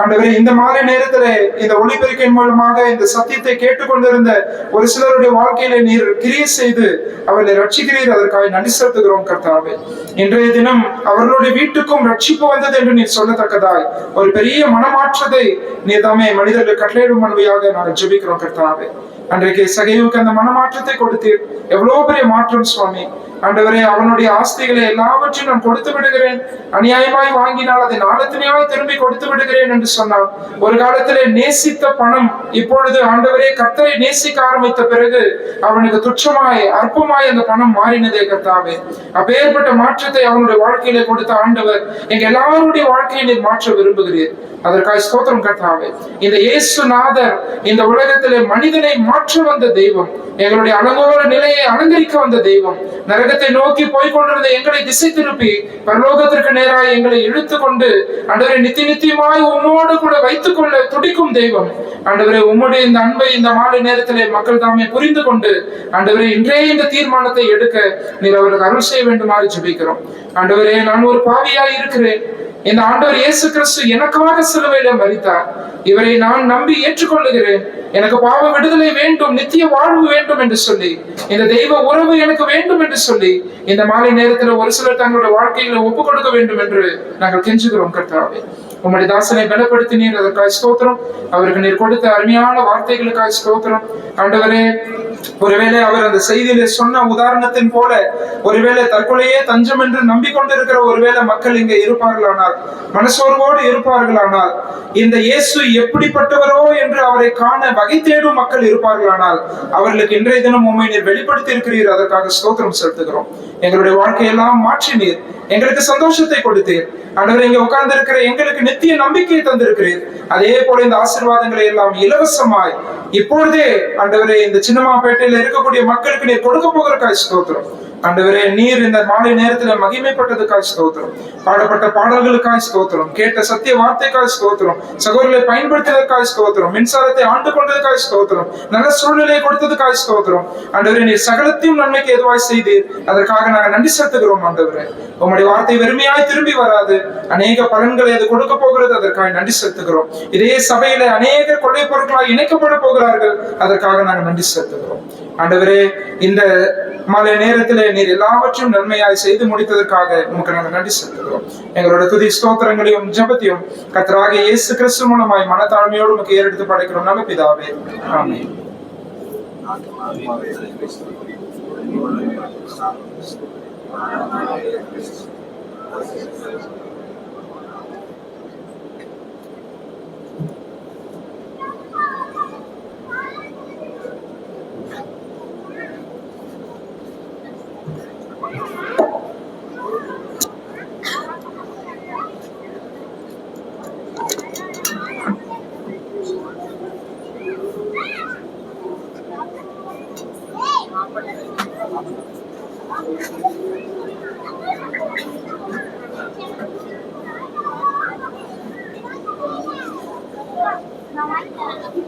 ஆண்டவரே, இந்த மாலை நேரத்துல இந்த ஒளிபெருக்கின் மூலமாக இந்த சத்தியத்தை கேட்டுக்கொண்டிருந்த ஒரு சிலருடைய வாழ்க்கையில நீர் கிரியை செய்து அவர்களை ரட்சிக்கிறீர், அதற்காக நன்றி செலுத்துகிறோம் கர்த்தாவே. இன்றைய தினம் அவர்களுடைய வீட்டுக்கும் ரட்சிப்பு வந்தது என்று நீர் சொல்லத்தக்கதாய் ஒரு பெரிய மனமாற்றத்தை நீர் தாமே மனிதர்கள் கட்டளையிடும் மனுவையாக நாங்கள் ஜெபிக்கிறோம் கர்த்தாவே. அன்றைக்கு சகேயுவுக்கு அந்த மனமாற்றத்தை கொடுத்தீர். எவ்வளவு பெரிய மாற்றம் சுவாமி. ஆண்டவரே, அவனுடைய ஆஸ்திகளை எல்லாவற்றையும் நான் கொடுத்து விடுகிறேன், அநியாயமாய் வாங்கினால் அதை நாளத்தினாய் திரும்பி கொடுத்து விடுகிறேன் என்று சொன்னான். ஒரு காலத்திலே நேசித்த பணம் இப்பொழுது ஆண்டவரே கர்த்தரை நேசிக்க ஆரம்பித்த பிறகு அவனுக்கு துச்சமாய் அற்பமாய் அந்த பணம் மாறினதே கர்த்தாவே. அப்பேற்பட்ட மாற்றத்தை அவனுடைய வாழ்க்கையிலே கொடுத்த ஆண்டவர் எங்க எல்லாருடைய வாழ்க்கையை நீர் மாற்ற விரும்புகிறீர், அதற்காக ஸ்தோத்திரம் கர்த்தாவே. இந்த இயேசுநாதர் இந்த உலகத்திலே மனிதனை மாற்ற வந்த தெய்வம், எங்களுடைய அலங்கோல நிலையை அலங்கரிக்க வந்த தெய்வம், நரகத்தை நோக்கி போய்கொண்டிருந்த எங்களை திசை திருப்பி பரலோகத்திற்கு நேராக எங்களை இழுத்து கொண்டு ஆண்டவரை நித்தியமாய் உம்மோடு கூட வைத்துக் கொள்ள துடிக்கும் தெய்வம். ஆண்டவரே, உம்முடைய இந்த அன்பை இந்த மாலை நேரத்திலே மக்கள் தாமே புரிந்து கொண்டு ஆண்டவரே இன்றைய இந்த தீர்மானத்தை எடுக்க நீர் அவருக்கு அருள் செய்ய வேண்டுமாறு ஜெபிக்கிறோம். ஆண்டவரே, நான் ஒரு பாவியாய் இருக்கிறேன். இந்த ஆண்டவர் இயேசு கிறிஸ்து எனக்காக சிலுவையில மரித்தார். இவரை நான் நம்பி ஏற்றுக்கொள்ளுகிறேன். எனக்கு பாவ விடுதலை வேண்டும், நித்திய வாழ்வு வேண்டும் என்று சொல்லி, இந்த தெய்வ உறவு எனக்கு வேண்டும் என்று சொல்லி இந்த மாலை நேரத்தில் ஒரு சிலர் தங்களுடைய வாழ்க்கையில ஒப்பு கொடுக்க வேண்டும் என்று நாங்கள் கெஞ்சுகிறோம் கர்த்தாவே. உம்முடைய தாசனை பலப்படுத்தினீர், அதற்காக ஸ்தோத்திரம். அவருக்கு நீர் கொடுத்த அருமையான வார்த்தைகளுக்காக ஸ்தோத்திரம். ஆண்டவரே, ஒருவேளை அவர் அந்த செய்தியில சொன்ன உதாரணத்தின் போல ஒருவேளை தற்கொலையே தஞ்சம் என்று நம்பிக்கொண்டிருக்கிற ஒருவேளை மக்கள் இங்க இருப்பார்களானால், மனசோர்வோடு இருப்பார்களானால், இந்த இயேசு எப்படிப்பட்டவரோ என்று அவரை காண வகை தேடும் மக்கள் இருப்பார்களானால் அவர்களுக்கு இன்றைய தினம் உம்மை நீர் வெளிப்படுத்தி இருக்கிறீர், அதற்காக ஸ்தோத்திரம் செலுத்துகிறோம். எங்களுடைய வாழ்க்கையெல்லாம் மாற்றினீர், எங்களுக்கு சந்தோஷத்தை கொடுத்தீர். ஆண்டவரே, இங்க உட்கார்ந்து இருக்கிற எங்களுக்கு நித்திய நம்பிக்கையை தந்திருக்கிறீர். அதே போல இந்த ஆசீர்வாதங்களை எல்லாம் இலவசமாய் இப்பொழுதே ஆண்டவரே இந்த சின்னமாப்பேட்டையில இருக்கக்கூடிய மக்களுக்கு நீர் கொடுக்க போகிறதுக்காக ஸ்தோத்திரம். ஆண்டவரே, நீர் இந்த மாலை நேரத்துல மகிமைப்பட்டதுக்காக ஸ்தோத்திரம். பாடப்பட்ட பாடல்களுக்காக ஸ்தோத்திரம். கேட்ட சத்திய வார்த்தைக்காக ஸ்தோத்திரம். சகோதரர்களை பயன்படுத்தியதற்காக ஸ்தோத்திரம். மின்சாரத்தை ஆண்டு கொண்டதுக்காக ஸ்தோத்திரம். நல்ல சூழ்நிலையை கொடுத்ததுக்காக ஸ்தோத்திரம். ஆண்டவரே, நீர் சகலத்தையும் நன்மைக்கு எதுவாய் செய்தீர், அதற்காக நாங்கள் நன்றி செலுத்துகிறோம். ஆண்டவரே, உம்முடைய வார்த்தை வெறுமையாய் திரும்பி வராது, அநேக பலன்களை அது கொடுக்க போகிறது, அதற்காக நன்றி செலுத்துகிறோம். இதே சபையில அநேக கொள்ளை பொருட்களால் இணைக்கப்பட போகிறார்கள், அதற்காக நாங்கள் நன்றி செலுத்துகிறோம். ஆண்டவரே, இந்த மாலை நேரத்திலே நீர் எல்லாவற்றையும் நன்மையாய் செய்து முடித்ததற்காக உமக்கு நாங்கள் நன்றி செலுத்துகிறோம். எங்களோட துதி ஸ்தோத்திரங்களையும் ஜெபத்தையும் கர்த்தராகிய இயேசு கிறிஸ்து மூலமாய் மனத்தாழ்மையோடு உமக்கு ஏறெடுத்து படைக்கிறோம் நல்ல பிதாவே, ஆமென். Não,